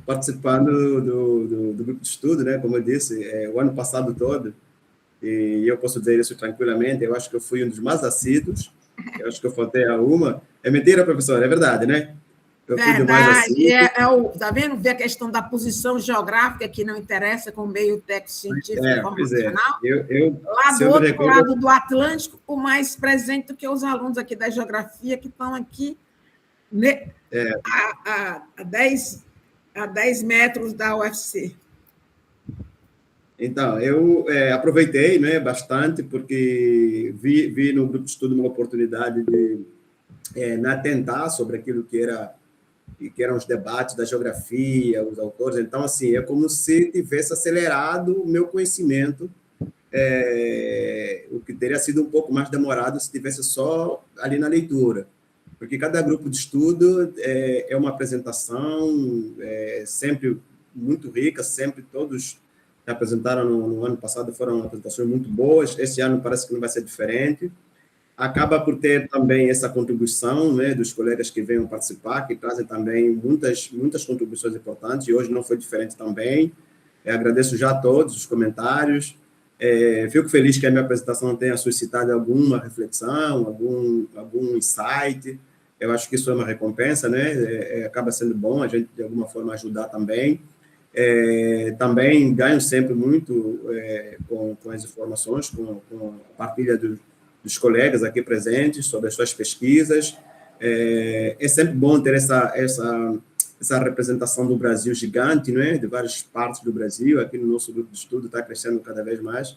S2: participando do grupo de estudo, né? Como eu disse, o ano passado todo, e eu posso dizer isso tranquilamente, eu acho que eu fui um dos mais assíduos, eu acho que eu faltei a uma. É mentira, professor? É verdade, né? Eu fui do mais assíduo.
S1: Tá vendo? Ver a questão da posição geográfica, que não interessa com o meio técnico-científico informacional. Lá do outro lado do Atlântico, o mais presente do que os alunos aqui da geografia, que estão aqui a 10 metros da UFC.
S2: Então, eu aproveitei, né, bastante, porque vi no grupo de estudo uma oportunidade de atentar sobre aquilo que eram os debates da geografia, os autores. Então, assim, é como se tivesse acelerado o meu conhecimento, o que teria sido um pouco mais demorado se tivesse só ali na leitura. Porque cada grupo de estudo é uma apresentação sempre muito rica, sempre todos que apresentaram no ano passado foram apresentações muito boas, esse ano parece que não vai ser diferente. Acaba por ter também essa contribuição, né, dos colegas que venham participar, que trazem também muitas contribuições importantes, e hoje não foi diferente também. Agradeço já a todos os comentários. Fico feliz que a minha apresentação tenha suscitado alguma reflexão, algum insight. Eu acho que isso é uma recompensa, né? Acaba sendo bom a gente, de alguma forma, ajudar também. Também ganho sempre muito com as informações, com a partilha dos colegas aqui presentes sobre as suas pesquisas. É sempre bom ter essa representação do Brasil gigante, não é? De várias partes do Brasil. Aqui no nosso grupo de estudo está crescendo cada vez mais.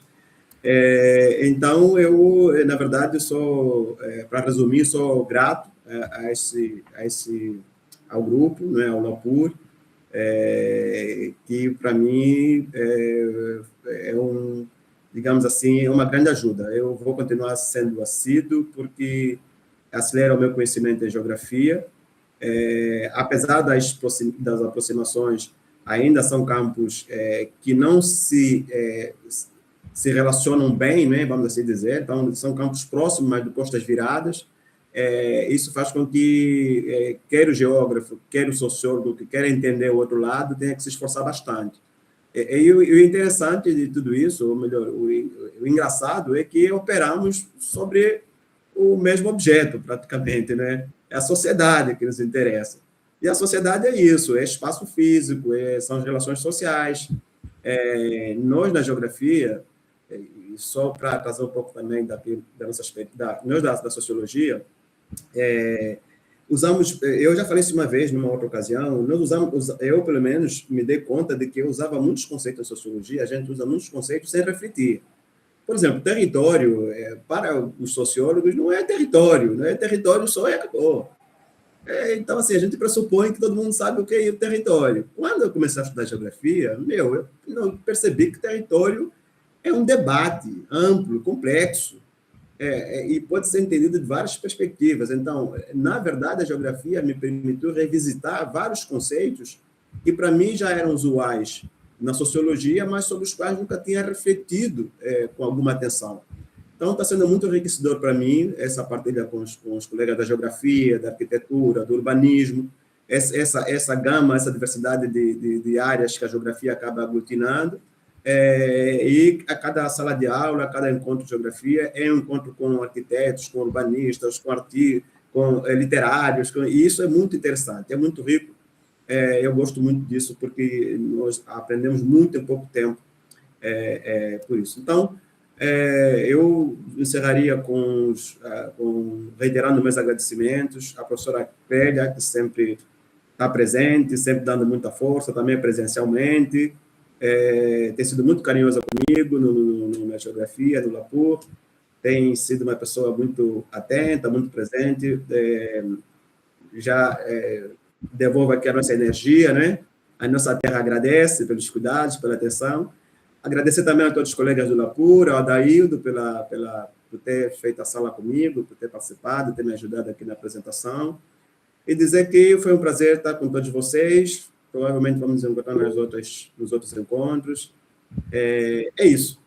S2: Então, eu, na verdade, para resumir, sou grato ao grupo, não é? Ao LAPUR, que para mim digamos assim, é uma grande ajuda. Eu vou continuar sendo assíduo porque acelera o meu conhecimento em geografia. Apesar das aproximações, ainda são campos que não se relacionam bem, né, vamos assim dizer. Então, são campos próximos, mas de costas viradas. Isso faz com que quer o geógrafo, quer o sociólogo, que quer entender o outro lado, tenha que se esforçar bastante. E o interessante de tudo isso, ou melhor, o engraçado é que operamos sobre o mesmo objeto, praticamente, né? É a sociedade que nos interessa. E a sociedade é isso, é espaço físico, são as relações sociais. Nós, na geografia, e só para trazer um pouco também nós da sociologia, usamos, eu já falei isso uma vez, numa outra ocasião, eu, pelo menos, me dei conta de que eu usava muitos conceitos da sociologia, a gente usa muitos conceitos sem refletir. Por exemplo, território, para os sociólogos, não é território só acabou. Então, assim, a gente pressupõe que todo mundo sabe o que é o território. Quando eu comecei a estudar geografia, eu não percebi que território é um debate amplo, complexo, e pode ser entendido de várias perspectivas. Então, na verdade, a geografia me permitiu revisitar vários conceitos que, para mim, já eram usuais na sociologia, mas sobre os quais nunca tinha refletido com alguma atenção. Então, está sendo muito enriquecedor para mim essa partilha com os colegas da geografia, da arquitetura, do urbanismo, essa gama, essa diversidade de áreas que a geografia acaba aglutinando. E a cada sala de aula, a cada encontro de geografia, é um encontro com arquitetos, com urbanistas, com literários, e isso é muito interessante, é muito rico. Eu gosto muito disso, porque nós aprendemos muito em pouco tempo por isso. Então, eu encerraria reiterando meus agradecimentos à professora Clélia, que sempre está presente, sempre dando muita força, também presencialmente, tem sido muito carinhosa comigo na geografia, no LAPUR, tem sido uma pessoa muito atenta, muito presente, já devolvo aqui a nossa energia, né? A nossa terra agradece pelos cuidados, pela atenção. Agradecer também a todos os colegas do LAPUR, ao Adaildo, por ter feito a sala comigo, por ter participado, ter me ajudado aqui na apresentação. E dizer que foi um prazer estar com todos vocês. Provavelmente vamos nos encontrar nos outros encontros. É isso.